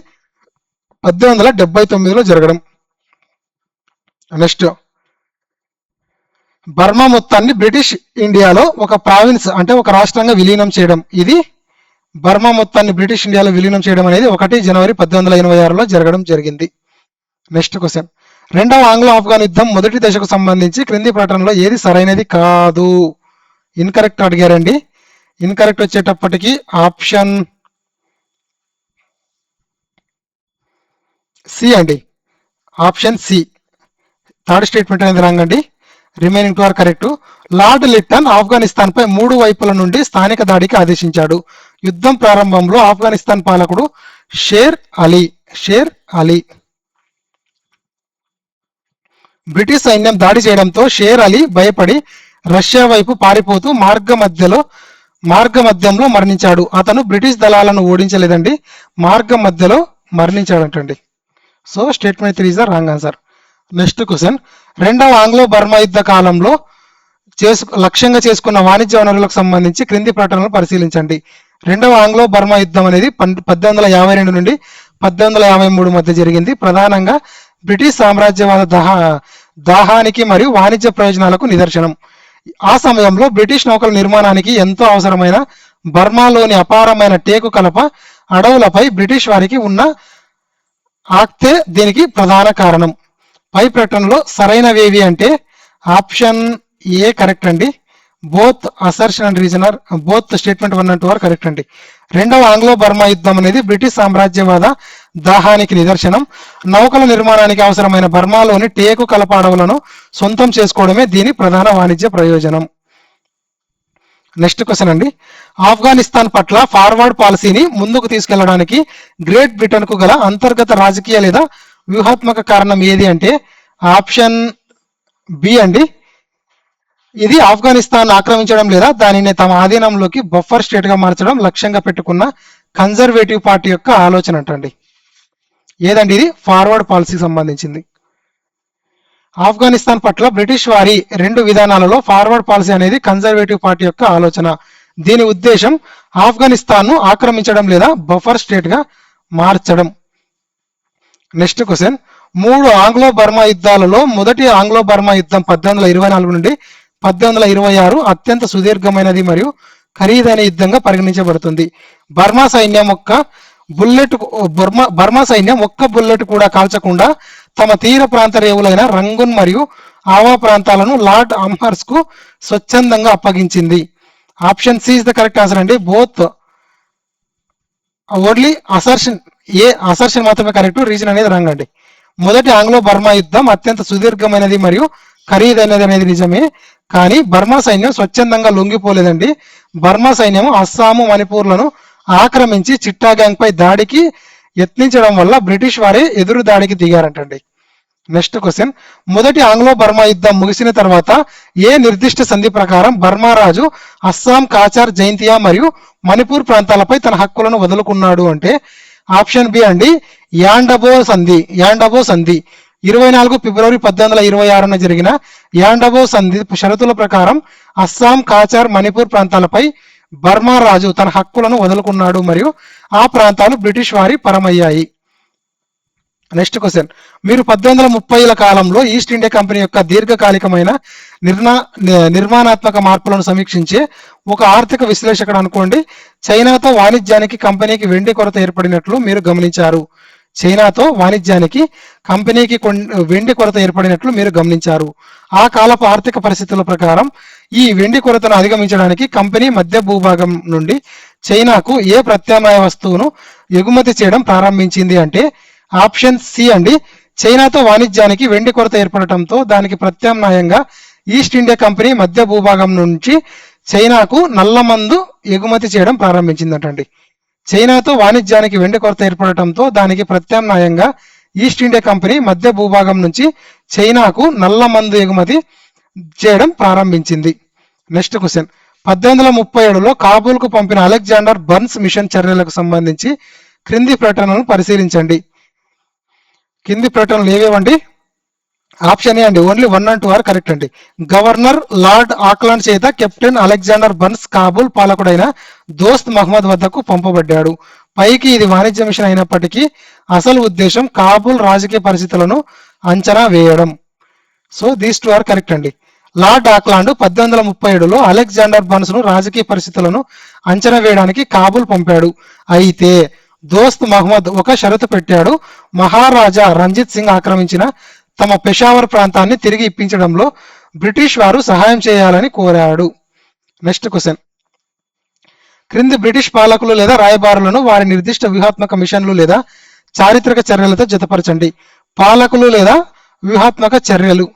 1879లో జరగడం. నెక్స్ట్, బర్మా మొత్తాన్ని బ్రిటిష్ ఇండియాలో ఒక ప్రావిన్స్ అంటే ఒక రాష్ట్రంగా విలీనం చేయడం. ఇది బర్మా మొత్తాన్ని బ్రిటిష్ ఇండియాలో విలీనం చేయడం అనేది 1 జనవరి 1886లో జరగడం జరిగింది. నెక్స్ట్ క్వశ్చన్, రెండవ ఆంగ్లో ఆఫ్ఘన్ యుద్ధం మొదటి దశకు సంబంధించి క్రింది ప్రకటనలో ఏది సరైనది కాదు? ఇన్కరెక్ట్ అడిగారండి. ఇన్కరెక్ట్ వచ్చేటప్పటికి ఆప్షన్ సి అండి. ఆప్షన్ సి, థర్డ్ స్టేట్మెంట్ అనేది రాంగ్ అండి. Remaining 2 are correct. Lord Lytton Afghanistan పై 3 వైపుల నుండి స్థానిక దాడికి ఆదేశించాడు. యుద్ధం ప్రారంభంలో ఆఫ్ఘనిస్తాన్ పాలకుడు షేర్ అలీ. బ్రిటిష్ సైన్యం దాడి చేయడంతో షేర్ అలీ భయపడి రష్యా వైపు పారిపోతూ మార్గమధ్యంలో మరణించాడు. అతను బ్రిటిష్ దళాలను ఓడించలేదండి, మార్గం మధ్యలో మరణించాడంటండి. So statement 3 is the wrong answer. Next question, రెండవ ఆంగ్లో బర్మా యుద్ధ కాలంలో లక్ష్యంగా చేసుకున్న వాణిజ్య వనరులకు సంబంధించి క్రింది ప్రకటనలు పరిశీలించండి. రెండవ ఆంగ్లో బర్మా యుద్ధం అనేది 1852 నుండి 1853 మధ్య జరిగింది. ప్రధానంగా బ్రిటిష్ సామ్రాజ్యవాద దాహానికి మరియు వాణిజ్య ప్రయోజనాలకు నిదర్శనం. ఆ సమయంలో బ్రిటిష్ నౌకల నిర్మాణానికి ఎంతో అవసరమైన బర్మాలోని అపారమైన టేకు కలప అడవులపై బ్రిటిష్ వారికి ఉన్న ఆక్తే దీనికి ప్రధాన కారణం. పై ప్రకటనలో సరైనవేవి అంటే ఆప్షన్ ఏ కరెక్ట్ అండి. Both assertion and reason are both statement 1 and 2 are correct అండి. రెండవ ఆంగ్లో బర్మా యుద్ధం అనేది బ్రిటిష్ సామ్రాజ్యవాద దాహానికి నిదర్శనం. నౌకల నిర్మాణానికి అవసరమైన బర్మాలోని టేకు కలప అడవులను సొంతం చేసుకోవడమే దీని ప్రధాన వాణిజ్య ప్రయోజనం. నెక్స్ట్ క్వశ్చన్ అండి, ఆఫ్ఘనిస్తాన్ పట్ల ఫార్వర్డ్ పాలసీని ముందుకు తీసుకెళ్లడానికి గ్రేట్ బ్రిటన్ కు గల అంతర్గత రాజకీయ లేదా వ్యూహాత్మక కారణం ఏది అంటే ఆప్షన్ బి అండి, ఇది ఆఫ్ఘనిస్తాన్ ఆక్రమించడం లేదా దానిని తమ ఆధీనంలోకి బఫర్ స్టేట్ గా మార్చడం లక్ష్యంగా పెట్టుకున్న కన్జర్వేటివ్ పార్టీ యొక్క ఆలోచన అంటండి. ఏదండి ఇది? ఫార్వర్డ్ పాలసీకి సంబంధించింది. ఆఫ్ఘనిస్తాన్ పట్ల బ్రిటిష్ వారి రెండు విధానాలలో ఫార్వర్డ్ పాలసీ అనేది కన్జర్వేటివ్ పార్టీ యొక్క ఆలోచన. దీని ఉద్దేశం ఆఫ్ఘనిస్తాన్ ను ఆక్రమించడం లేదా బఫర్ స్టేట్ గా మార్చడం. నెక్స్ట్ క్వశ్చన్, మూడు ఆంగ్లో బర్మా యుద్ధాలలో మొదటి ఆంగ్లో బర్మా యుద్ధం 1824 నుండి 1826 అత్యంత సుదీర్ఘమైనది మరియు ఖరీదైన యుద్ధంగా పరిగణించబడుతుంది. బర్మా సైన్యం ఒక్క బుల్లెట్ కూడా కాల్చకుండా తమ తీర ప్రాంత రేవులైన రంగున్ మరియు ఆవా ప్రాంతాలను లార్డ్ అమ్హర్స్ కు స్వచ్ఛందంగా అప్పగించింది. Option C is the correct answer అండి. బోత్ ఓన్లీ అసర్షన్ మాత్రమే కరెక్ట్, రీజన్ అనేది రాంగ్ అండి. మొదటి ఆంగ్లో బర్మా యుద్ధం అత్యంత సుదీర్ఘమైనది మరియు ఖరీదైనది అనేది నిజమే, కానీ బర్మా సైన్యం స్వచ్ఛందంగా లొంగిపోలేదండి. బర్మా సైన్యం అస్సాము మణిపూర్లను ఆక్రమించి చిట్టాగాంగ్ పై దాడికి యత్నించడం వల్ల బ్రిటిష్ వారే ఎదురు దాడికి దిగారంటండి. నెక్స్ట్ క్వశ్చన్, మొదటి ఆంగ్లో బర్మా యుద్ధం ముగిసిన తర్వాత ఏ నిర్దిష్ట సంధి ప్రకారం బర్మా రాజు అస్సాం, కాచార్, జైంతియా మరియు మణిపూర్ ప్రాంతాలపై తన హక్కులను వదులుకున్నాడు అంటే ఆప్షన్ బి అండి, యాండబో సంధి. 24 ఫిబ్రవరి 1826 జరిగిన యాండబో సంధి షరతుల ప్రకారం అస్సాం, కాచార్, మణిపూర్ ప్రాంతాలపై బర్మా రాజు తన హక్కులను వదులుకున్నాడు మరియు ఆ ప్రాంతాలు బ్రిటిష్ వారి పరమయ్యాయి. నెక్స్ట్ క్వశ్చన్, మీరు 1830ల కాలంలో ఈస్ట్ ఇండియా కంపెనీ యొక్క దీర్ఘకాలికమైన నిర్మాణాత్మక మార్పులను సమీక్షించే ఒక ఆర్థిక విశ్లేషకుడు అనుకోండి. చైనాతో వాణిజ్యానికి కంపెనీకి వెండి కొరత ఏర్పడినట్లు మీరు గమనించారు. చైనాతో వాణిజ్యానికి కంపెనీకి వెండి కొరత ఏర్పడినట్లు మీరు గమనించారు. ఆ కాలపు ఆర్థిక పరిస్థితుల ప్రకారం ఈ వెండి కొరతను అధిగమించడానికి కంపెనీ మధ్య భూభాగం నుండి చైనాకు ఏ ప్రత్యామ్నాయ వస్తువును ఎగుమతి చేయడం ప్రారంభించింది అంటే ఆప్షన్ సి అండి, చైనాతో వాణిజ్యానికి వెండి కొరత ఏర్పడటంతో దానికి ప్రత్యామ్నాయంగా ఈస్ట్ ఇండియా కంపెనీ మధ్య భూభాగం నుంచి చైనాకు నల్లమందు ఎగుమతి చేయడం ప్రారంభించిందటండి. చైనాతో వాణిజ్యానికి వెండి కొరత ఏర్పడటంతో దానికి ప్రత్యామ్నాయంగా ఈస్ట్ ఇండియా కంపెనీ మధ్య భూభాగం నుంచి చైనాకు నల్లమందు ఎగుమతి చేయడం ప్రారంభించింది. నెక్స్ట్ క్వశ్చన్, 1837లో కాబూల్కు పంపిన అలెగ్జాండర్ బర్న్స్ మిషన్ చర్యలకు సంబంధించి క్రింది ప్రకటనలను పరిశీలించండి. కింది ప్రకటనలు ఏవేవండి? ఆప్షన్ ఏ అండి, ఓన్లీ 1 and 2 ఆర్ కరెక్ట్ అండి. గవర్నర్ లార్డ్ ఆక్లాండ్ చేత కెప్టెన్ అలెగ్జాండర్ బర్న్స్ కాబూల్ పాలకుడైన దోస్త్ మహమ్మద్ వద్దకు పంపబడ్డాడు. పైకి ఇది వాణిజ్య మిషన్ అయినప్పటికీ అసలు ఉద్దేశం కాబూల్ రాజకీయ పరిస్థితులను అంచనా వేయడం. సో దీస్ 2 ఆర్ కరెక్ట్ అండి. లార్డ్ ఆక్లాండ్ 1837లో అలెగ్జాండర్ బర్న్స్ ను రాజకీయ పరిస్థితులను అంచనా వేయడానికి కాబూల్ పంపాడు. అయితే దోస్త్ మహమ్మద్ ఒక షరతు పెట్టాడు. మహారాజా రంజిత్ సింగ్ ఆక్రమించిన తమ పెషావర్ ప్రాంతాన్ని తిరిగి ఇప్పించడంలో బ్రిటిష్ వారు సహాయం చేయాలని కోరాడు. నెక్స్ట్ క్వశ్చన్, క్రింది బ్రిటిష్ పాలకులు లేదా రాయబారులను వారి నిర్దిష్ట వ్యూహాత్మక మిషన్లు లేదా చారిత్రక చర్యలతో జతపరచండి. పాలకులు లేదా వ్యూహాత్మక చర్యలు.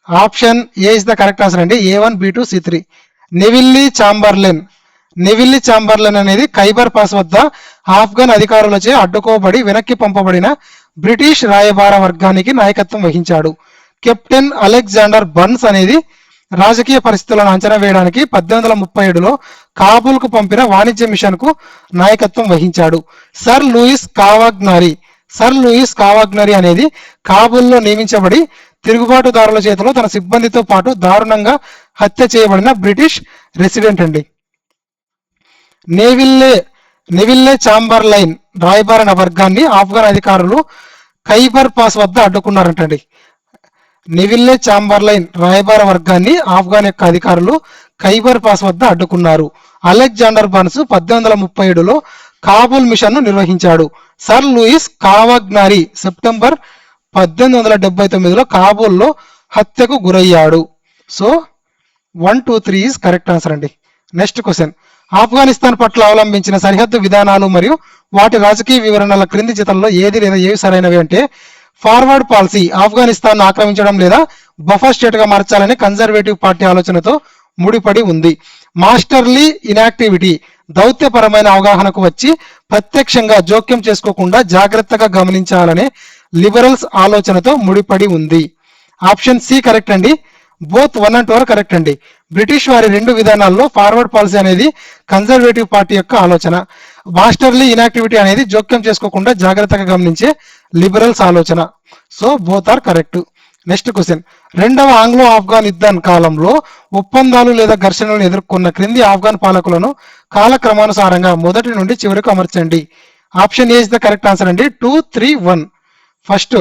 Option A is the correct answer అండి. A1, B2, C3. నెవిల్లీ చాంబర్లెన్ అనేది ఖైబర్ పాస్ వద్ద ఆఫ్ఘన్ అధికారులచే అడ్డుకోబడి వెనక్కి పంపబడిన బ్రిటిష్ రాయబార వర్గానికి నాయకత్వం వహించాడు. కెప్టెన్ అలెగ్జాండర్ బర్న్స్ అనేది రాజకీయ పరిస్థితులను అంచనా వేయడానికి 1837లో కాబూల్కు పంపిన వాణిజ్య మిషన్ కు నాయకత్వం వహించాడు. సర్ లూయిస్ కావాగ్నరీ అనేది కాబూల్లో నియమించబడి తిరుగుబాటుదారుల చేతిలో తన సిబ్బందితో పాటు దారుణంగా హత్య చేయబడిన బ్రిటిష్ రెసిడెంట్ అండి. నెవిల్లే చాంబర్లైన్ రాయబార వర్గాన్ని ఆఫ్ఘన్ అధికారులు ఖైబర్ పాస్ వద్ద అడ్డుకున్నారంటండి. నెవిల్లే చాంబర్లైన్ రాయబార వర్గాన్ని ఆఫ్ఘన్ యొక్క అధికారులు ఖైబర్ పాస్ వద్ద అడ్డుకున్నారు. అలెగ్జాండర్ బర్న్స్ 1837లో కాబూల్ మిషన్ ను నిర్వహించాడు. సర్ లూయిస్ కావాగ్నరీ సెప్టెంబర్ 1879లో కాబూల్లో హత్యకు గురయ్యాడు. సో 1, 2, 3 ఈజ్ కరెక్ట్ ఆన్సర్ అండి. నెక్స్ట్ క్వశ్చన్, ఆఫ్ఘనిస్తాన్ పట్ల అవలంబించిన సరిహద్దు విధానాలు మరియు వాటి రాజకీయ వివరణల క్రింది జతల్లో ఏది లేదా ఏవి సరైనవి అంటే ఫార్వర్డ్ పాలసీ ఆఫ్ఘనిస్తాన్ ఆక్రమించడం లేదా బఫర్ స్టేట్ గా మార్చాలని కన్జర్వేటివ్ పార్టీ ఆలోచనతో ముడిపడి ఉంది. మాస్టర్లీ ఇనాక్టివిటీ దౌత్యపరమైన అవగాహనకు వచ్చి ప్రత్యక్షంగా జోక్యం చేసుకోకుండా జాగ్రత్తగా గమనించాలనే లిబరల్స్ ఆలోచనతో ముడిపడి ఉంది. ఆప్షన్ సి కరెక్ట్ అండి. బోత్ 1 and 2 ఆర్ కరెక్ట్ అండి. బ్రిటిష్ వారి రెండు విధానాల్లో ఫార్వర్డ్ పాలసీ అనేది కన్జర్వేటివ్ పార్టీ యొక్క ఆలోచన, మాస్టర్లీ ఇనాక్టివిటీ అనేది జోక్యం చేసుకోకుండా జాగ్రత్తగా గమనించే లిబరల్స్ ఆలోచన. So both are correct. Next question, రెండవ ఆంగ్లో ఆఫ్ఘన్ యుద్ధం కాలంలో ఒప్పందాలు లేదా ఘర్షణలను ఎదుర్కొన్న క్రింది ఆఫ్ఘన్ పాలకులను కాలక్రమానుసారంగా మొదటి నుండి చివరకు అమర్చండి. Option A is the correct answer అండి. 2, 3, 1. ఫస్ట్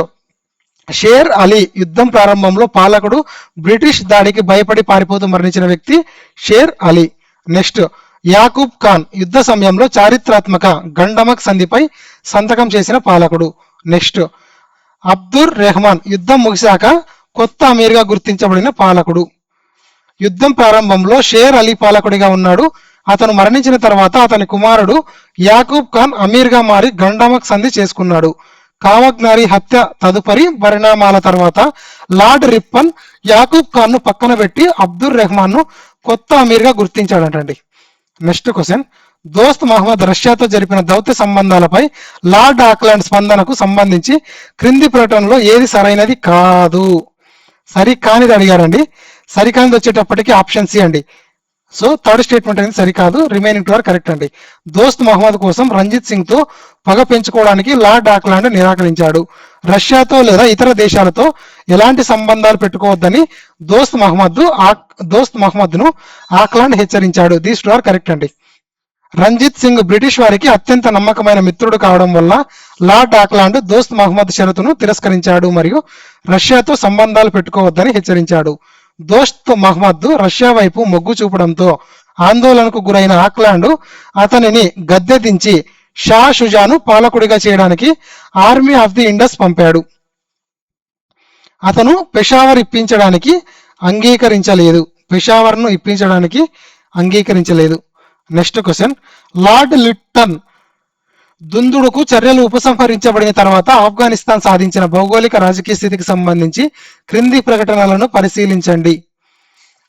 షేర్ అలీ యుద్ధం ప్రారంభంలో పాలకుడు, బ్రిటిష్ దాడికి భయపడి పారిపోతూ మరణించిన వ్యక్తి షేర్ అలీ. నెక్స్ట్ యాకూబ్ ఖాన్ యుద్ధ సమయంలో చారిత్రాత్మక గండమక్ సంధిపై సంతకం చేసిన పాలకుడు. నెక్స్ట్ అబ్దుర్ రెహమాన్ యుద్ధం ముగిశాక కొత్త అమీర్గా గుర్తించబడిన పాలకుడు. యుద్ధం ప్రారంభంలో షేర్ అలీ పాలకుడిగా ఉన్నాడు. అతను మరణించిన తర్వాత అతని కుమారుడు యాకూబ్ ఖాన్ అమీర్గా మారి గండమక్ సంధి చేసుకున్నాడు. కావగ్నారి హత్య తదుపరి పరిణామాల తర్వాత లార్డ్ రిప్పన్ యాకూబ్ ఖాన్ ను పక్కన పెట్టి అబ్దుర్ రెహమాన్ ను కొత్త అమీర్గా గుర్తించాడంటండి. నెక్స్ట్ క్వశ్చన్, దోస్త్ మహమ్మద్ రష్యాతో జరిపిన దౌత్య సంబంధాలపై లార్డ్ ఆక్లాండ్ స్పందనకు సంబంధించి క్రింది ప్రకటనలో ఏది సరైనది కాదు? సరికానిది అడిగారండి. సరికానిది వచ్చేటప్పటికి ఆప్షన్ సి అండి. సో థర్డ్ స్టేట్మెంట్ అనేది సరికాదు. రిమైనింగ్ 2 ఆర్ కరెక్ట్ అండి. దోస్త్ మహమ్మద్ కోసం రంజిత్ సింగ్ తో పగ పెంచుకోవడానికి లార్డ్ ఆక్లాండ్ నిరాకరించాడు. రష్యాతో లేదా ఇతర దేశాలతో ఎలాంటి సంబంధాలు పెట్టుకోవద్దని దోస్త్ మహమ్మద్ ను ఆక్లాండ్ హెచ్చరించాడు. దీస్ 2 ఆర్ కరెక్ట్ అండి. రంజిత్ సింగ్ బ్రిటిష్ వారికి అత్యంత నమ్మకమైన మిత్రుడు కావడం వల్ల లార్డ్ ఆక్లాండ్ దోస్త్ మహమ్మద్ షరతును తిరస్కరించాడు మరియు రష్యాతో సంబంధాలు పెట్టుకోవద్దని హెచ్చరించాడు. దోస్త్ మహమ్మద్ రష్యా వైపు మొగ్గు చూపడంతో ఆందోళనకు గురైన ఆక్లాండ్ అతనిని గద్దె దించి షా షుజాను పాలకుడిగా చేయడానికి ఆర్మీ ఆఫ్ ది ఇండస్ పంపాడు. అతను పెషావర్ ఇప్పించడానికి అంగీకరించలేదు. నెక్స్ట్ క్వశ్చన్, లార్డ్ లిట్టన్ దుందుడుకు చర్యలు ఉపసంహరించబడిన తర్వాత ఆఫ్ఘనిస్తాన్ సాధించిన భౌగోళిక రాజకీయ స్థితికి సంబంధించి క్రింది ప్రకటనలను పరిశీలించండి.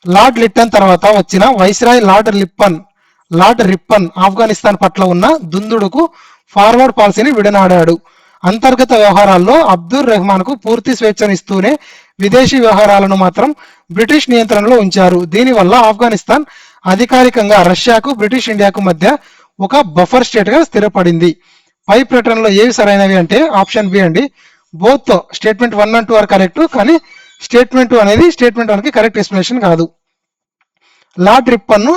లార్డ్ లిట్టన్ తర్వాత వచ్చిన వైస్రాయ్ లార్డ్ రిప్పన్ ఆఫ్ఘనిస్తాన్ పట్ల ఉన్న దుందుడుకు ఫార్వర్డ్ పాలసీని విడనాడాడు. అంతర్గత వ్యవహారాల్లో అబ్దుర్ రెహమాన్ కు పూర్తి స్వేచ్ఛనిస్తూనే విదేశీ వ్యవహారాలను మాత్రం బ్రిటిష్ నియంత్రణలో ఉంచారు. దీనివల్ల ఆఫ్ఘనిస్తాన్ అధికారికంగా రష్యాకు, బ్రిటిష్ ఇండియాకు మధ్య ఒక బఫర్ స్టేట్ గా స్థిరపడింది. పై ప్రకటనలో ఏవి సరైనవి అంటే ఆప్షన్ బి అండి. Both statement 1 and 2 are correct, కానీ స్టేట్మెంట్ 2 అనేది స్టేట్మెంట్ 1 కి కరెక్ట్ ఎక్స్ప్లెనేషన్ కాదు. లార్డ్ రిప్పన్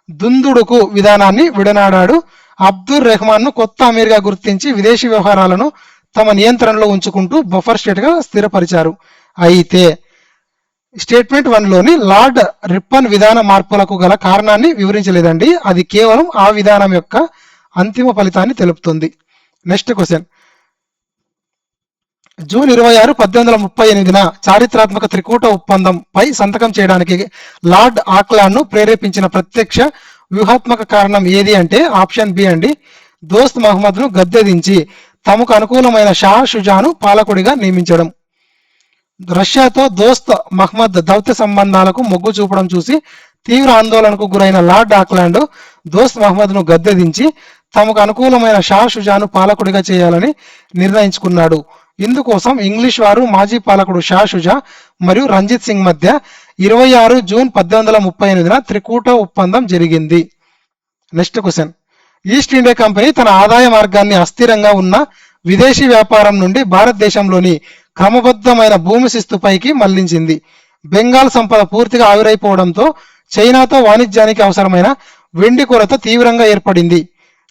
దుందుడుకు విధానాన్ని విడనాడాడు. అబ్దుర్ రెహమాన్ ను కొత్త అమీర్గా గుర్తించి విదేశీ వ్యవహారాలను తమ నియంత్రణలో ఉంచుకుంటూ బఫర్ స్టేట్ గా స్థిరపరిచారు. అయితే స్టేట్మెంట్ 1లోని లార్డ్ రిప్పన్ విధాన మార్పులకు గల కారణాన్ని వివరించలేదండి. అది కేవలం ఆ విధానం యొక్క అంతిమ ఫలితాన్ని తెలుపుతుంది. నెక్స్ట్ క్వశ్చన్, జూన్ 26, 1838న చారిత్రాత్మక త్రికూట ఒప్పందం పై సంతకం చేయడానికి లార్డ్ ఆక్లాండ్ ను ప్రేరేపించిన ప్రత్యక్ష వ్యూహాత్మక కారణం ఏది అంటే ఆప్షన్ బి అండి. దోస్త్ మహమ్మద్ ను గద్దెదించి తమకు అనుకూలమైన షా షుజాను పాలకుడిగా నియమించడం. రష్యాతో దోస్త్ మహమ్మద్ దౌత్య సంబంధాలకు మొగ్గు చూపడం చూసి తీవ్ర ఆందోళనకు గురైన లార్డ్ ఆక్లాండ్ దోస్త్ మహమ్మద్ ను గద్దెదించి తమకు అనుకూలమైన షా షుజాను పాలకుడిగా చేయాలని నిర్ణయించుకున్నాడు. ఇందుకోసం ఇంగ్లీష్ వారు మాజీ పాలకుడు షా షుజా మరియు రంజిత్ సింగ్ మధ్య 26 జూన్ 1838న త్రికూట ఒప్పందం జరిగింది. Next question, east India company తన ఆదాయ మార్గాన్ని అస్థిరంగా ఉన్న విదేశీ వ్యాపారం నుండి భారతదేశంలోని క్రమబద్ధమైన భూమి శిస్తుపైకి మళ్లించింది. బెంగాల్ సంపద పూర్తిగా ఆవిరైపోవడంతో చైనాతో వాణిజ్యానికి అవసరమైన వెండి కొరత తీవ్రంగా ఏర్పడింది.